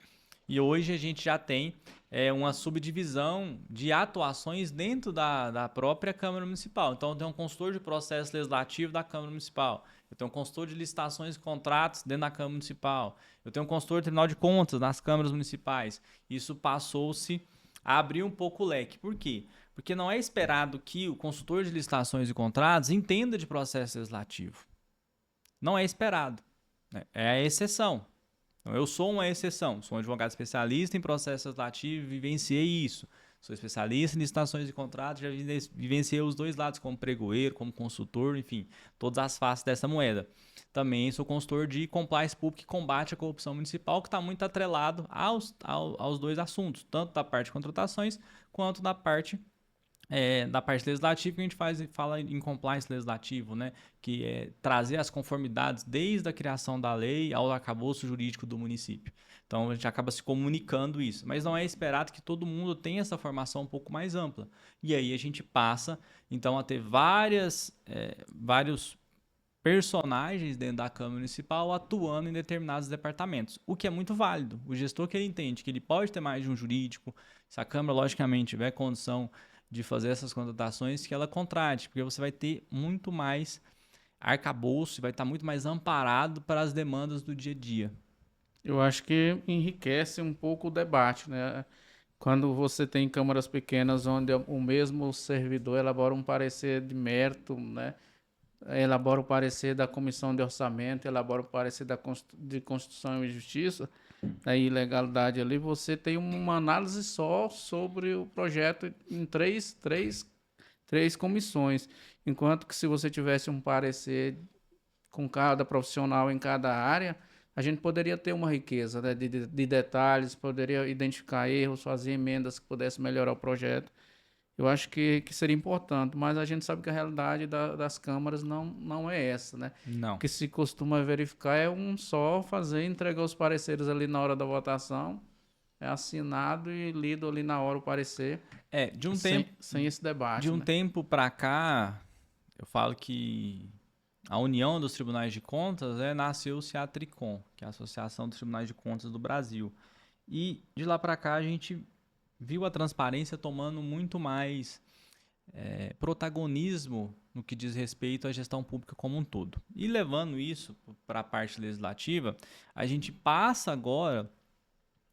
Speaker 2: E hoje a gente já tem uma subdivisão de atuações dentro da própria Câmara Municipal. Então, eu tenho um consultor de processo legislativo da Câmara Municipal. Eu tenho um consultor de licitações e contratos dentro da Câmara Municipal. Eu tenho um consultor de Tribunal de Contas nas câmaras municipais. Isso passou-se a abrir um pouco o leque. Por quê? Porque não é esperado que o consultor de licitações e contratos entenda de processo legislativo. Não é esperado. É a exceção. Então, eu sou uma exceção, sou um advogado especialista em processo legislativo, vivenciei isso. Sou especialista em licitações e contratos, já vivenciei os dois lados, como pregoeiro, como consultor, enfim, todas as faces dessa moeda. Também sou consultor de compliance público e combate à corrupção municipal, que está muito atrelado aos dois assuntos, tanto da parte de contratações quanto da parte legislativa, que a gente fala em compliance legislativo, né? Que é trazer as conformidades desde a criação da lei ao arcabouço jurídico do município. Então a gente acaba se comunicando isso, mas não é esperado que todo mundo tenha essa formação um pouco mais ampla. E aí a gente passa então a ter vários personagens dentro da Câmara Municipal atuando em determinados departamentos, o que é muito válido. O gestor que ele entende que ele pode ter mais de um jurídico, se a Câmara logicamente tiver condição de fazer essas contratações, que ela contrate, porque você vai ter muito mais arcabouço, vai estar muito mais amparado para as demandas do dia a dia.
Speaker 1: Eu acho que enriquece um pouco o debate, né? Quando você tem câmaras pequenas onde o mesmo servidor elabora um parecer de mérito, né? Elabora o parecer da Comissão de Orçamento, elabora o parecer de Constituição e Justiça, da ilegalidade ali, você tem uma análise só sobre o projeto em três comissões. Enquanto que se você tivesse um parecer com cada profissional em cada área, a gente poderia ter uma riqueza, né, de detalhes, poderia identificar erros, fazer emendas que pudessem melhorar o projeto. Eu acho que seria importante, mas a gente sabe que a realidade das câmaras não é essa, né? O
Speaker 2: Não.
Speaker 1: que se costuma verificar é um só fazer, entregar os pareceres ali na hora da votação, é assinado e lido ali na hora o parecer,
Speaker 2: É,
Speaker 1: sem esse
Speaker 2: de
Speaker 1: debate,
Speaker 2: um
Speaker 1: né?
Speaker 2: tempo para cá, eu falo que a União dos Tribunais de Contas, nasceu-se a Tricom, que é a Associação dos Tribunais de Contas do Brasil. E de lá para cá a gente viu a transparência tomando muito mais protagonismo no que diz respeito à gestão pública como um todo. E levando isso para a parte legislativa, a gente passa agora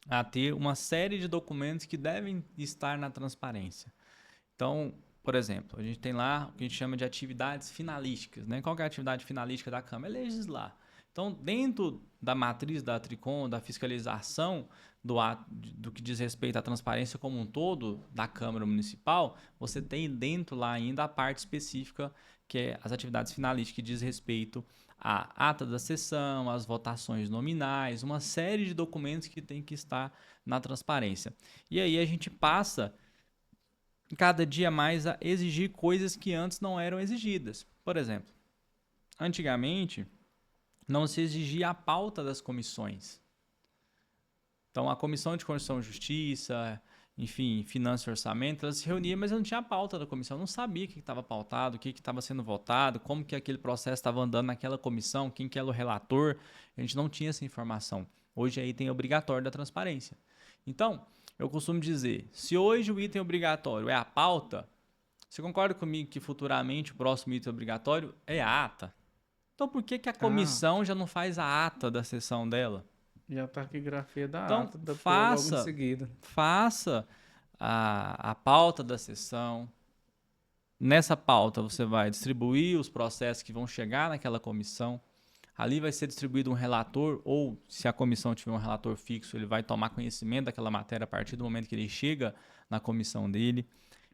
Speaker 2: a ter uma série de documentos que devem estar na transparência. Então, por exemplo, a gente tem lá o que a gente chama de atividades finalísticas, né? Qual que é a atividade finalística da Câmara? É legislar. Então, dentro da matriz da Tricom, da fiscalização do que diz respeito à transparência como um todo da Câmara Municipal, você tem dentro lá ainda a parte específica, que é as atividades finalísticas, que diz respeito à ata da sessão, às votações nominais, uma série de documentos que tem que estar na transparência. E aí a gente passa cada dia mais a exigir coisas que antes não eram exigidas. Por exemplo, antigamente não se exigia a pauta das comissões. Então, a Comissão de Constituição e Justiça, enfim, Finanças e Orçamento, ela se reunia, mas não tinha a pauta da comissão, não sabia o que estava pautado, o que estava sendo votado, como que aquele processo estava andando naquela comissão, quem que era o relator, a gente não tinha essa informação. Hoje aí tem obrigatório da transparência. Então, eu costumo dizer, se hoje o item obrigatório é a pauta, você concorda comigo que futuramente o próximo item obrigatório é a ata? Então, por que a
Speaker 1: Ah,
Speaker 2: comissão já não faz a ata da sessão dela?
Speaker 1: e a taquigrafia da
Speaker 2: Então,
Speaker 1: ata, depois, logo em
Speaker 2: faça,
Speaker 1: seguida.
Speaker 2: faça a pauta da sessão. Nessa pauta, você vai distribuir os processos que vão chegar naquela comissão. Ali vai ser distribuído um relator, ou se a comissão tiver um relator fixo, ele vai tomar conhecimento daquela matéria a partir do momento que ele chega na comissão dele.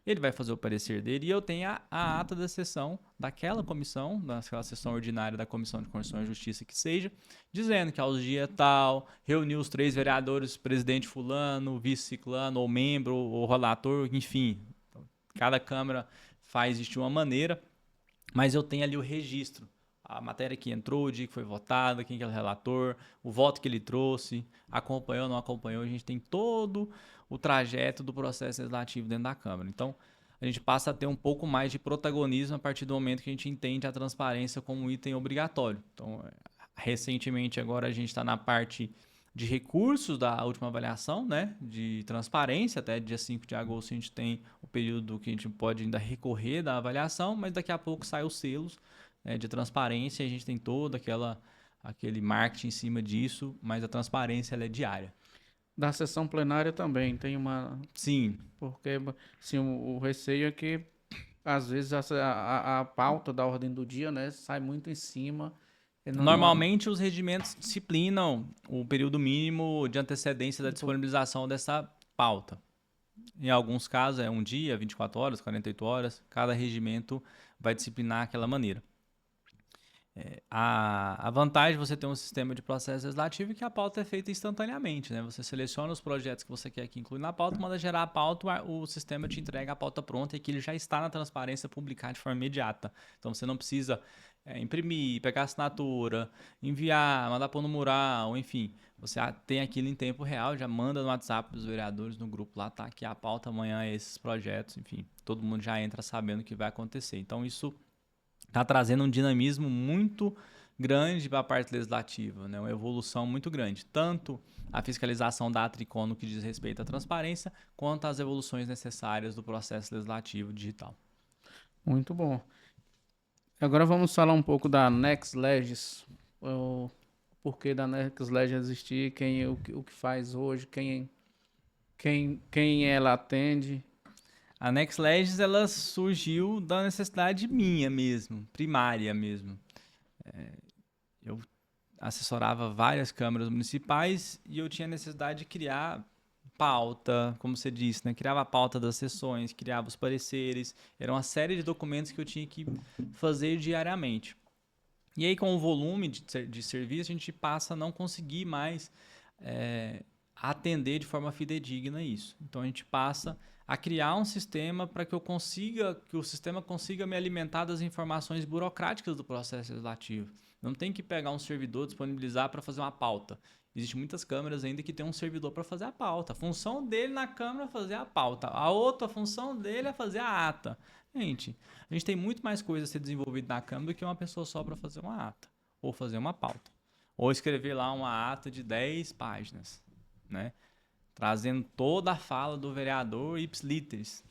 Speaker 2: Ele vai fazer o parecer dele e eu tenho a ata da sessão daquela comissão, daquela sessão ordinária da Comissão de Constituição e Justiça que seja, dizendo que aos dias tal, reuniu os 3 vereadores, presidente fulano, vice ciclano, ou membro, ou relator, enfim. Cada Câmara faz isso de uma maneira, mas eu tenho ali o registro. A matéria que entrou, o dia que foi votada, quem que é o relator, o voto que ele trouxe, acompanhou ou não acompanhou, a gente tem todo o trajeto do processo legislativo dentro da Câmara. Então, a gente passa a ter um pouco mais de protagonismo a partir do momento que a gente entende a transparência como um item obrigatório. Então, recentemente agora a gente está na parte de recursos da última avaliação, né, de transparência, até dia 5 de agosto a gente tem o período que a gente pode ainda recorrer da avaliação, mas daqui a pouco sai os selos, né, de transparência, a gente tem todo aquele marketing em cima disso, mas a transparência ela é diária.
Speaker 1: Da sessão plenária também tem uma.
Speaker 2: Sim,
Speaker 1: Porque assim, o receio é que, às vezes, a pauta da ordem do dia, né, sai muito em cima. E
Speaker 2: normalmente os regimentos disciplinam o período mínimo de antecedência da disponibilização dessa pauta. Em alguns casos é um dia, 24 horas, 48 horas, cada regimento vai disciplinar aquela maneira. A vantagem de você ter um sistema de processo legislativo é que a pauta é feita instantaneamente, né? Você seleciona os projetos que você quer que inclui na pauta, manda gerar a pauta, o sistema te entrega a pauta pronta e que ele já está na transparência publicar de forma imediata. Então você não precisa imprimir, pegar assinatura, enviar, mandar pôr no mural, enfim. Você tem aquilo em tempo real, já manda no WhatsApp dos vereadores, no grupo lá, tá aqui a pauta, amanhã é esses projetos, enfim. Todo mundo já entra sabendo o que vai acontecer. Então isso está trazendo um dinamismo muito grande para a parte legislativa, né? Uma evolução muito grande. Tanto a fiscalização da Tricom no que diz respeito à transparência, quanto as evoluções necessárias do processo legislativo digital.
Speaker 1: Muito bom. Agora vamos falar um pouco da Next Legis. porquê da NextLed existir, o que faz hoje, quem ela atende.
Speaker 2: A NextLegis, ela surgiu da necessidade minha mesmo, primária mesmo. Eu assessorava várias câmaras municipais e eu tinha necessidade de criar pauta, como você disse, né? Criava a pauta das sessões, criava os pareceres, era uma série de documentos que eu tinha que fazer diariamente. E aí, com o volume de serviço, a gente passa a não conseguir mais atender de forma fidedigna isso. Então, a gente passa a criar um sistema para que o sistema consiga me alimentar das informações burocráticas do processo legislativo. Não tem que pegar um servidor, disponibilizar para fazer uma pauta. Existem muitas câmaras ainda que tem um servidor para fazer a pauta. A função dele na câmara é fazer a pauta. A outra função dele é fazer a ata. Gente, a gente tem muito mais coisa a ser desenvolvida na câmara do que uma pessoa só para fazer uma ata. Ou fazer uma pauta. Ou escrever lá uma ata de 10 páginas, né? Trazendo toda a fala do vereador ipsiliteris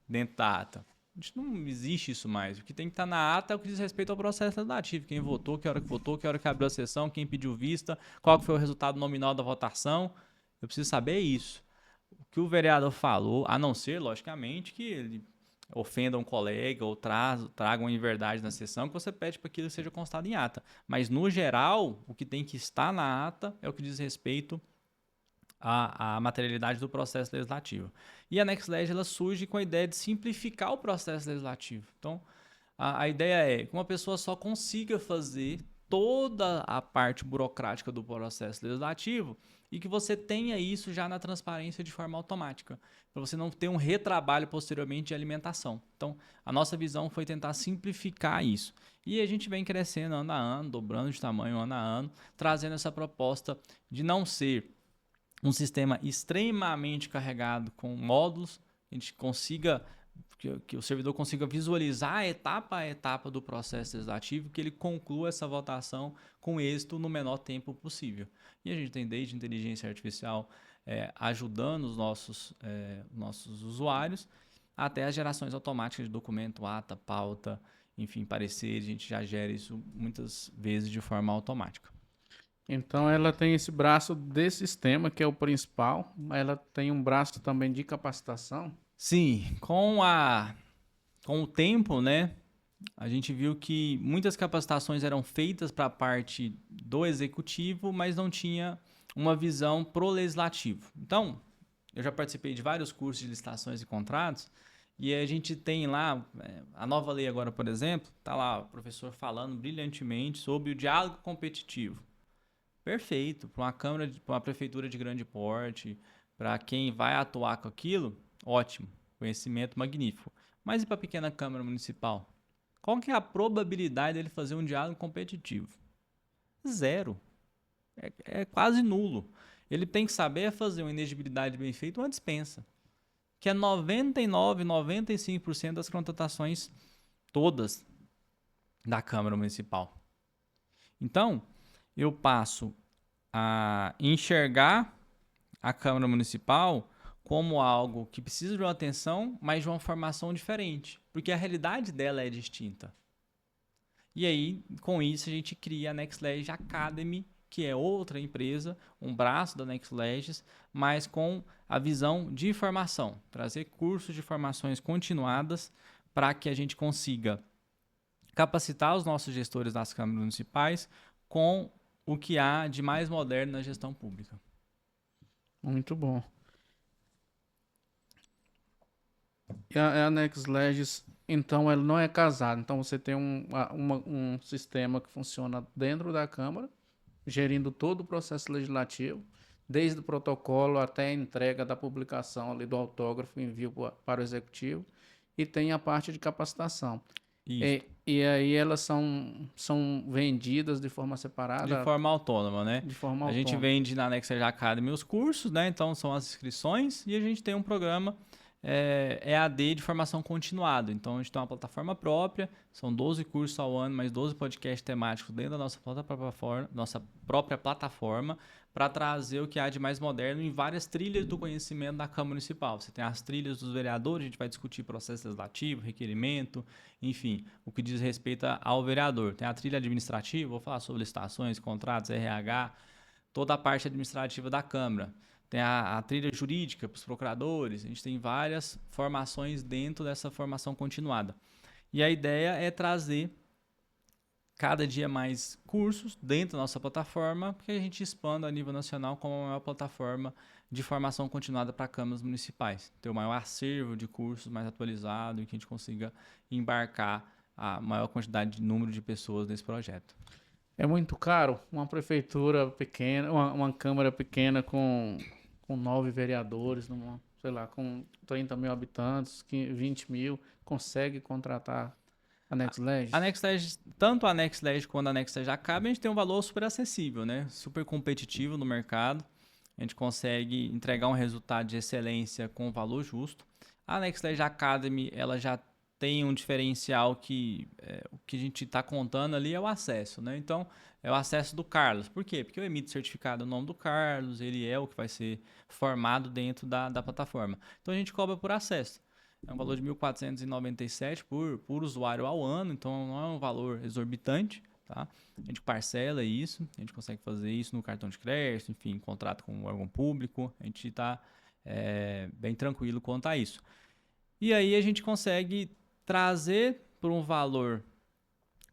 Speaker 2: dentro da ata. A gente não existe isso mais. O que tem que estar na ata é o que diz respeito ao processo legislativo. Quem votou, que hora que abriu a sessão, quem pediu vista, qual foi o resultado nominal da votação. Eu preciso saber isso. O que o vereador falou, a não ser, logicamente, que ele ofenda um colega ou traga uma inverdade na sessão, que você pede para que aquilo seja constado em ata. Mas, no geral, o que tem que estar na ata é o que diz respeito a materialidade do processo legislativo. E a NextLeg ela surge com a ideia de simplificar o processo legislativo. Então, a ideia é que uma pessoa só consiga fazer toda a parte burocrática do processo legislativo e que você tenha isso já na transparência de forma automática, para você não ter um retrabalho posteriormente de alimentação. Então, a nossa visão foi tentar simplificar isso. E a gente vem crescendo ano a ano, dobrando de tamanho ano a ano, trazendo essa proposta de não ser um sistema extremamente carregado com módulos, a gente consiga que o servidor consiga visualizar a etapa do processo legislativo, que ele conclua essa votação com êxito no menor tempo possível. E a gente tem desde inteligência artificial ajudando os nossos usuários, até as gerações automáticas de documento, ata, pauta, enfim, pareceres, a gente já gera isso muitas vezes de forma automática.
Speaker 1: Então ela tem esse braço de sistema, que é o principal, mas ela tem um braço também de capacitação.
Speaker 2: Sim, com o tempo, né, a gente viu que muitas capacitações eram feitas para a parte do executivo, mas não tinha uma visão pro legislativo. Então, eu já participei de vários cursos de licitações e contratos, e a gente tem lá, a nova lei agora, por exemplo, tá lá o professor falando brilhantemente sobre o diálogo competitivo. Perfeito, para uma câmara, para uma prefeitura de grande porte, para quem vai atuar com aquilo, ótimo, conhecimento magnífico. Mas e para a pequena câmara municipal? Qual que é a probabilidade dele fazer um diálogo competitivo? Zero. É quase nulo. Ele tem que saber fazer uma inegibilidade bem feita, uma dispensa, que é 99, 95% das contratações todas da Câmara Municipal. Então, eu passo a enxergar a Câmara Municipal como algo que precisa de uma atenção, mas de uma formação diferente, porque a realidade dela é distinta. E aí, com isso, a gente cria a NextLeg Academy, que é outra empresa, um braço da NextLegis, mas com a visão de formação, trazer cursos de formações continuadas para que a gente consiga capacitar os nossos gestores das câmaras municipais com o que há de mais moderno na gestão pública.
Speaker 1: Muito bom. E a NextLegis, então, ela não é casada. Então, você tem um sistema que funciona dentro da Câmara, gerindo todo o processo legislativo, desde o protocolo até a entrega da publicação ali do autógrafo, envio para o Executivo, e tem a parte de capacitação. E aí elas são vendidas de forma separada?
Speaker 2: De forma autônoma, né?
Speaker 1: De forma autônoma.
Speaker 2: A gente vende na NextLeg Academy os cursos, né? Então são as inscrições e a gente tem um programa EAD de formação continuada. Então a gente tem uma plataforma própria, são 12 cursos ao ano, mais 12 podcasts temáticos dentro da nossa própria plataforma, para trazer o que há de mais moderno em várias trilhas do conhecimento da Câmara Municipal. Você tem as trilhas dos vereadores, a gente vai discutir processo legislativo, requerimento, enfim, o que diz respeito ao vereador. Tem a trilha administrativa, vou falar sobre licitações, contratos, RH, toda a parte administrativa da Câmara. Tem a trilha jurídica para os procuradores, a gente tem várias formações dentro dessa formação continuada. E a ideia é trazer cada dia mais cursos dentro da nossa plataforma, porque a gente expanda a nível nacional como a maior plataforma de formação continuada para câmaras municipais. Ter o maior acervo de cursos mais atualizado e que a gente consiga embarcar a maior quantidade de número de pessoas nesse projeto.
Speaker 1: É muito caro uma prefeitura pequena, uma câmara pequena com 9 vereadores, sei lá, com 30 mil habitantes, 20 mil, consegue contratar a NextLegis?
Speaker 2: A NextLegis, tanto a NextLegis quanto a NextLegis Academy, a gente tem um valor super acessível, né? Super competitivo no mercado. A gente consegue entregar um resultado de excelência com valor justo. A NextLegis Academy, ela já tem um diferencial que o que a gente está contando ali é o acesso, né? Então, é o acesso do Carlos. Por quê? Porque eu emito certificado no nome do Carlos, ele é o que vai ser formado dentro da plataforma. Então, a gente cobra por acesso. É um valor de R$ 1.497 por usuário ao ano, então não é um valor exorbitante, tá? A gente parcela isso, a gente consegue fazer isso no cartão de crédito, enfim, contrato com um órgão público, a gente está bem tranquilo quanto a isso. E aí a gente consegue trazer por um valor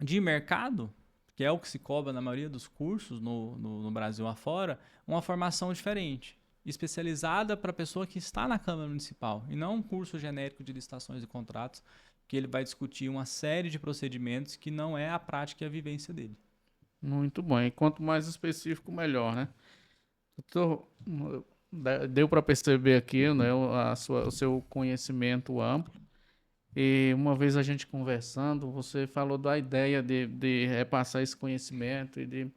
Speaker 2: de mercado, que é o que se cobra na maioria dos cursos no Brasil afora, uma formação diferente, especializada para a pessoa que está na Câmara Municipal, e não um curso genérico de licitações e contratos, que ele vai discutir uma série de procedimentos que não é a prática e a vivência dele.
Speaker 1: Muito bom. E quanto mais específico, melhor, né? Doutor, deu para perceber aqui, né, o seu conhecimento amplo. E uma vez a gente conversando, você falou da ideia de repassar esse conhecimento e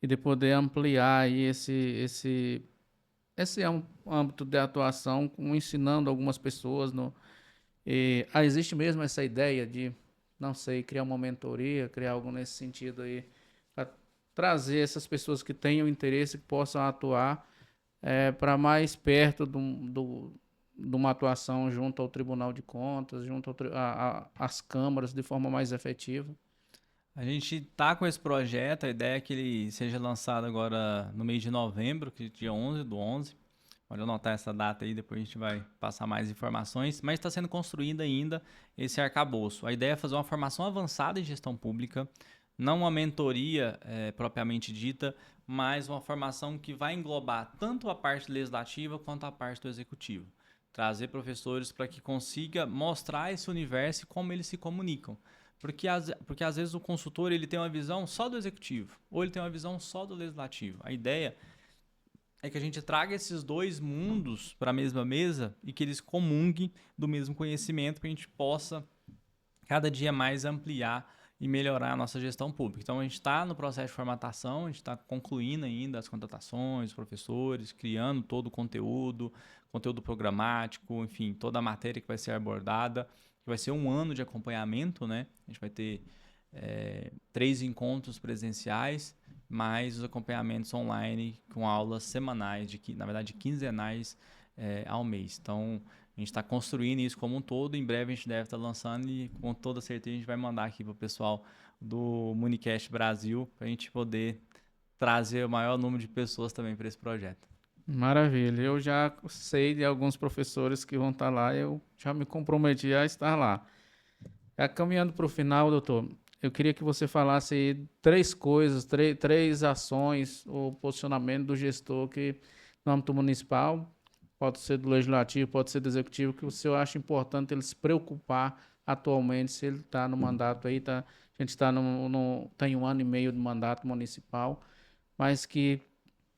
Speaker 1: de poder ampliar aí esse âmbito de atuação, ensinando algumas pessoas. Existe mesmo essa ideia de, não sei, criar uma mentoria, criar algo nesse sentido aí, para trazer essas pessoas que tenham interesse, que possam atuar para mais perto de uma atuação junto ao Tribunal de Contas, junto às câmaras, de forma mais efetiva.
Speaker 2: A gente está com esse projeto, a ideia é que ele seja lançado agora no mês de novembro, que é dia 11/11. Pode anotar essa data aí, depois a gente vai passar mais informações, mas está sendo construído ainda esse arcabouço. A ideia é fazer uma formação avançada em gestão pública, não uma mentoria propriamente dita, mas uma formação que vai englobar tanto a parte legislativa quanto a parte do executivo. Trazer professores para que consiga mostrar esse universo e como eles se comunicam. Porque às vezes o consultor ele tem uma visão só do executivo, ou ele tem uma visão só do legislativo. A ideia é que a gente traga esses dois mundos para a mesma mesa e que eles comunguem do mesmo conhecimento para a gente possa cada dia mais ampliar e melhorar a nossa gestão pública. Então a gente está no processo de formatação, a gente está concluindo ainda as contratações, os professores, criando todo o conteúdo programático, enfim, toda a matéria que vai ser abordada, que vai ser um ano de acompanhamento, né? A gente vai ter 3 encontros presenciais, mais os acompanhamentos online com aulas semanais, na verdade quinzenais ao mês. Então, a gente está construindo isso como um todo. Em breve a gente deve estar lançando e com toda certeza a gente vai mandar aqui para o pessoal do Municast Brasil para a gente poder trazer o maior número de pessoas também para esse projeto.
Speaker 1: Maravilha. Eu já sei de alguns professores que vão estar lá, eu já me comprometi a estar lá. Caminhando para o final, doutor, eu queria que você falasse aí 3 coisas, 3 ações ou posicionamento do gestor que no âmbito municipal, pode ser do legislativo, pode ser do executivo, que o senhor acha importante ele se preocupar atualmente, se ele está no mandato aí, a gente está tem 1 ano e meio de mandato municipal, mas que,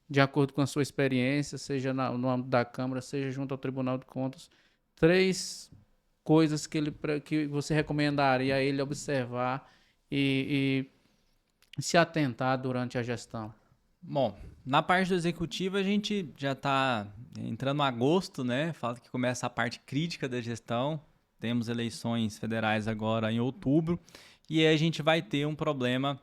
Speaker 1: de acordo com a sua experiência, seja no âmbito da Câmara, seja junto ao Tribunal de Contas, 3 coisas que você recomendaria a ele observar e se atentar durante a gestão?
Speaker 2: Bom, na parte do executivo a gente já está entrando em agosto, né? Fala que começa a parte crítica da gestão. Temos eleições federais agora em outubro e aí a gente vai ter um problema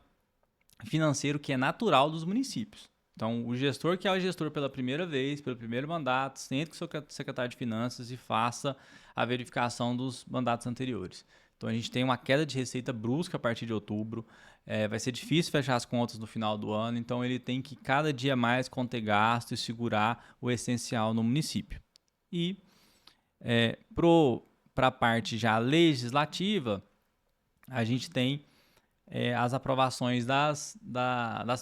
Speaker 2: financeiro que é natural dos municípios. Então, o gestor que é o gestor pela primeira vez, pelo primeiro mandato, sente com o seu secretário de Finanças e faça a verificação dos mandatos anteriores. Então, a gente tem uma queda de receita brusca a partir de outubro. Vai ser difícil fechar as contas no final do ano, então ele tem que cada dia mais conter gasto e segurar o essencial no município. E para a parte já legislativa, a gente tem as aprovações das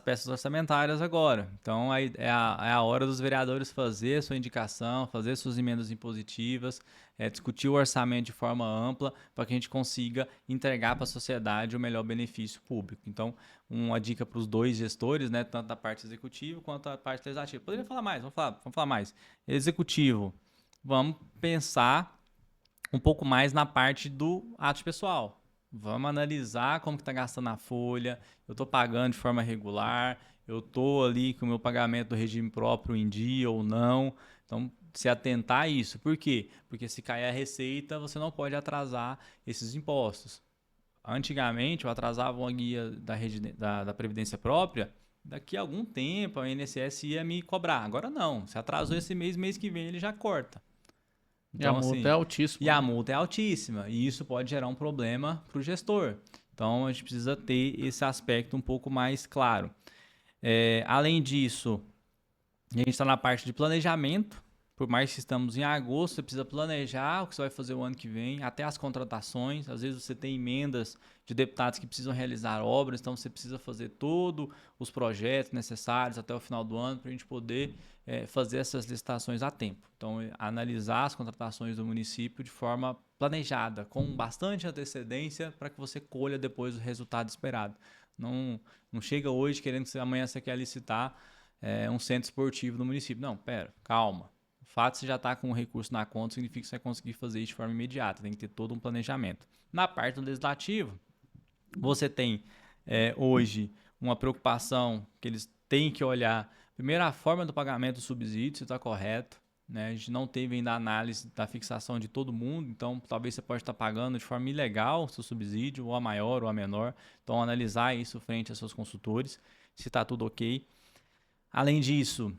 Speaker 2: peças orçamentárias agora. Então, é a hora dos vereadores fazer sua indicação, fazer suas emendas impositivas, discutir o orçamento de forma ampla para que a gente consiga entregar para a sociedade o melhor benefício público. Então, uma dica para os dois gestores, né, tanto da parte executiva quanto da parte legislativa. Poderia falar mais, vamos falar mais. Executivo, vamos pensar um pouco mais na parte do ato pessoal. Vamos analisar como que está gastando a folha, eu estou pagando de forma regular, eu estou ali com o meu pagamento do regime próprio em dia ou não. Então, se atentar a isso. Por quê? Porque se cair a receita, você não pode atrasar esses impostos. Antigamente, eu atrasava uma guia da Previdência Própria, daqui a algum tempo a INSS ia me cobrar. Agora não, se atrasou esse mês que vem ele já corta.
Speaker 1: E a
Speaker 2: Então,
Speaker 1: multa
Speaker 2: assim,
Speaker 1: é altíssima.
Speaker 2: e a multa é altíssima, e isso pode gerar um problema para o gestor. Então, a gente precisa ter esse aspecto um pouco mais claro. Além disso, a gente está na parte de planejamento. Por mais que estamos em agosto, você precisa planejar o que você vai fazer o ano que vem, até as contratações. Às vezes você tem emendas de deputados que precisam realizar obras, então você precisa fazer todos os projetos necessários até o final do ano para a gente poder fazer essas licitações a tempo. Então, analisar as contratações do município de forma planejada, com bastante antecedência, para que você colha depois o resultado esperado. Não chega hoje querendo que amanhã você quer licitar um centro esportivo no município. Não, pera, calma. O fato de você já estar com o recurso na conta significa que você vai conseguir fazer isso de forma imediata. Tem que ter todo um planejamento. Na parte do legislativo, você tem hoje uma preocupação que eles têm que olhar, primeiro, a forma do pagamento do subsídio, se está correto. Né? A gente não teve ainda a análise da fixação de todo mundo, então talvez você pode estar pagando de forma ilegal o seu subsídio, ou a maior ou a menor. Então, analisar isso frente aos seus consultores, se está tudo ok. Além disso,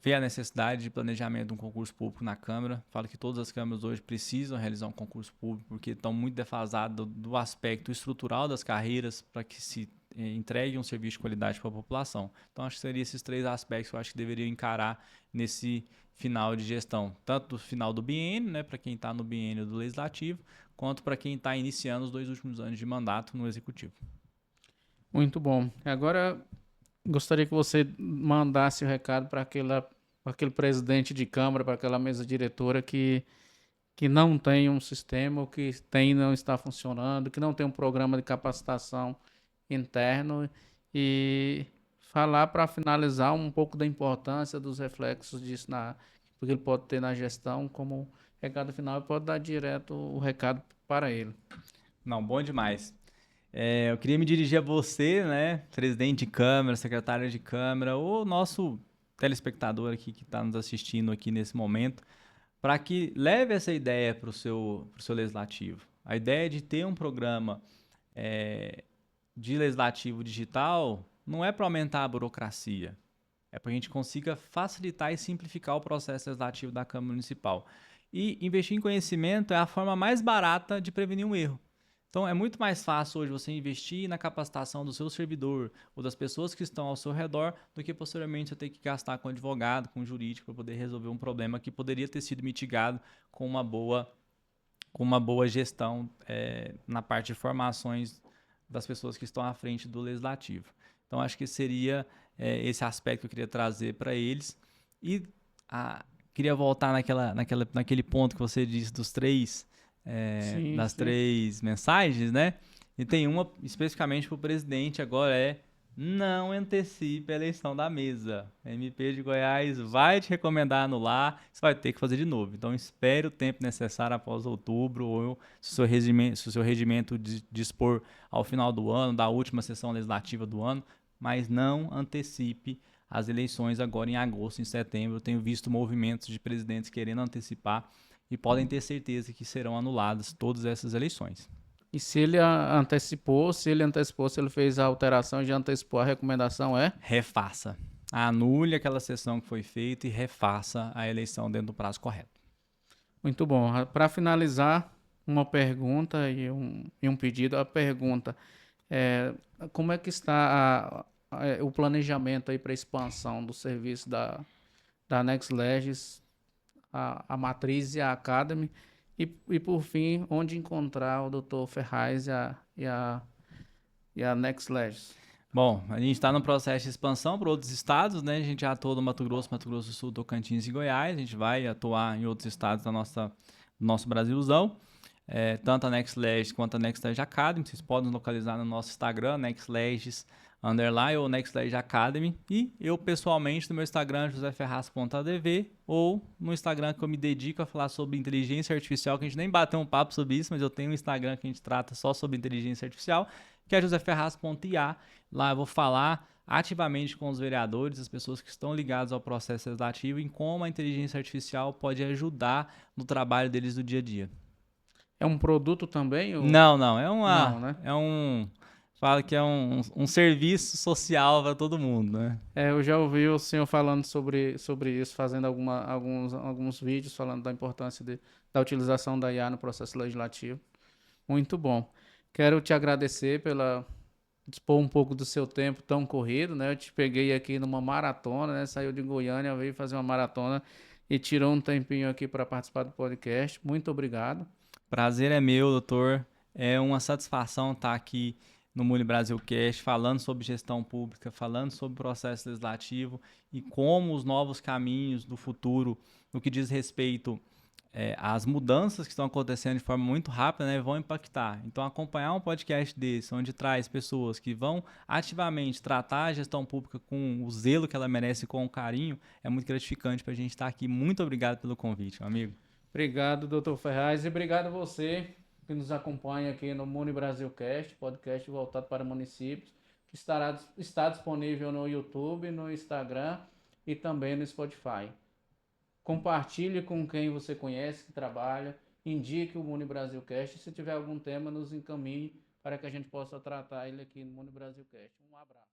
Speaker 2: ver a necessidade de planejamento de um concurso público na Câmara. Falo que todas as câmaras hoje precisam realizar um concurso público porque estão muito defasadas do aspecto estrutural das carreiras para que se entregue um serviço de qualidade para a população. Então, acho que seriam esses três aspectos que eu acho que deveriam encarar nesse final de gestão. Tanto o final do biênio, né, para quem está no biênio do Legislativo, quanto para quem está iniciando os 2 últimos anos de mandato no Executivo.
Speaker 1: Muito bom. Agora, gostaria que você mandasse o recado para aquele presidente de Câmara, para aquela mesa diretora que não tem um sistema, o que tem não está funcionando, que não tem um programa de capacitação interno, e falar para finalizar um pouco da importância dos reflexos disso porque ele pode ter na gestão, como recado final, e pode dar direto o recado para ele.
Speaker 2: Não, bom demais. Eu queria me dirigir a você, né, presidente de Câmara, secretário de Câmara, ou nosso telespectador aqui que está nos assistindo aqui nesse momento, para que leve essa ideia para o seu legislativo. A ideia de ter um programa de legislativo digital não é para aumentar a burocracia, é para que a gente consiga facilitar e simplificar o processo legislativo da Câmara Municipal. E investir em conhecimento é a forma mais barata de prevenir um erro. Então, é muito mais fácil hoje você investir na capacitação do seu servidor ou das pessoas que estão ao seu redor do que posteriormente você ter que gastar com advogado, com jurídico, para poder resolver um problema que poderia ter sido mitigado com uma boa gestão na parte de formações das pessoas que estão à frente do legislativo. Então, acho que seria esse aspecto que eu queria trazer para eles. E queria voltar naquele ponto que você disse dos três... das três mensagens, né? E tem uma especificamente para o presidente agora, não antecipe a eleição da mesa. A MP de Goiás vai te recomendar anular, você vai ter que fazer de novo. Então, espere o tempo necessário após outubro, ou se o seu regimento dispor ao final do ano, da última sessão legislativa do ano, mas não antecipe as eleições agora em agosto, em setembro. Eu tenho visto movimentos de presidentes querendo antecipar, e podem ter certeza que serão anuladas todas essas eleições.
Speaker 1: E se ele antecipou, se ele fez a alteração e já antecipou, a recomendação é?
Speaker 2: Refaça. anule aquela sessão que foi feita e refaça a eleição dentro do prazo correto.
Speaker 1: Muito bom. Para finalizar, uma pergunta e um pedido. A pergunta é como é que está o planejamento aí para expansão do serviço da NextLegis, a Matriz e a Academy? E por fim, onde encontrar o Dr. Ferraz e a NextLegis?
Speaker 2: Bom, a gente está no processo de expansão para outros estados, né? A gente já atua no Mato Grosso do Sul, Tocantins e Goiás. A gente vai atuar em outros estados do nosso Brasilzão. Tanto a NextLegis quanto a NextLegis Academy. Vocês podem nos localizar no nosso Instagram, NextLegis _ ou NextLegis Academy. E eu, pessoalmente, no meu Instagram, joseferraz.adv, ou no Instagram que eu me dedico a falar sobre inteligência artificial, que a gente nem bateu um papo sobre isso, mas eu tenho um Instagram que a gente trata só sobre inteligência artificial, que é joseferraz.ia. Lá eu vou falar ativamente com os vereadores, as pessoas que estão ligadas ao processo legislativo, em como a inteligência artificial pode ajudar no trabalho deles do dia a dia.
Speaker 1: É um produto também?
Speaker 2: Não.
Speaker 1: Não, né?
Speaker 2: Fala que é um serviço social para todo mundo, né?
Speaker 1: Eu já ouvi o senhor falando sobre isso, fazendo alguns vídeos falando da importância da utilização da IA no processo legislativo. Muito bom. Quero te agradecer pela dispor um pouco do seu tempo tão corrido, né? Eu te peguei aqui numa maratona, né? Saiu de Goiânia, veio fazer uma maratona e tirou um tempinho aqui para participar do podcast. Muito obrigado.
Speaker 2: Prazer é meu, doutor. É uma satisfação estar aqui no Muni Brasilcast, falando sobre gestão pública, falando sobre processo legislativo e como os novos caminhos do futuro, no que diz respeito às mudanças que estão acontecendo de forma muito rápida, né, vão impactar. Então, acompanhar um podcast desse, onde traz pessoas que vão ativamente tratar a gestão pública com o zelo que ela merece, com o carinho, é muito gratificante para a gente estar aqui. Muito obrigado pelo convite, meu amigo.
Speaker 1: Obrigado, Dr. Ferraz, e obrigado a você que nos acompanha aqui no Muni Brasilcast, podcast voltado para municípios, que está disponível no YouTube, no Instagram e também no Spotify. Compartilhe com quem você conhece, que trabalha, indique o Muni Brasilcast, e se tiver algum tema, nos encaminhe para que a gente possa tratar ele aqui no Muni Brasilcast. Um abraço.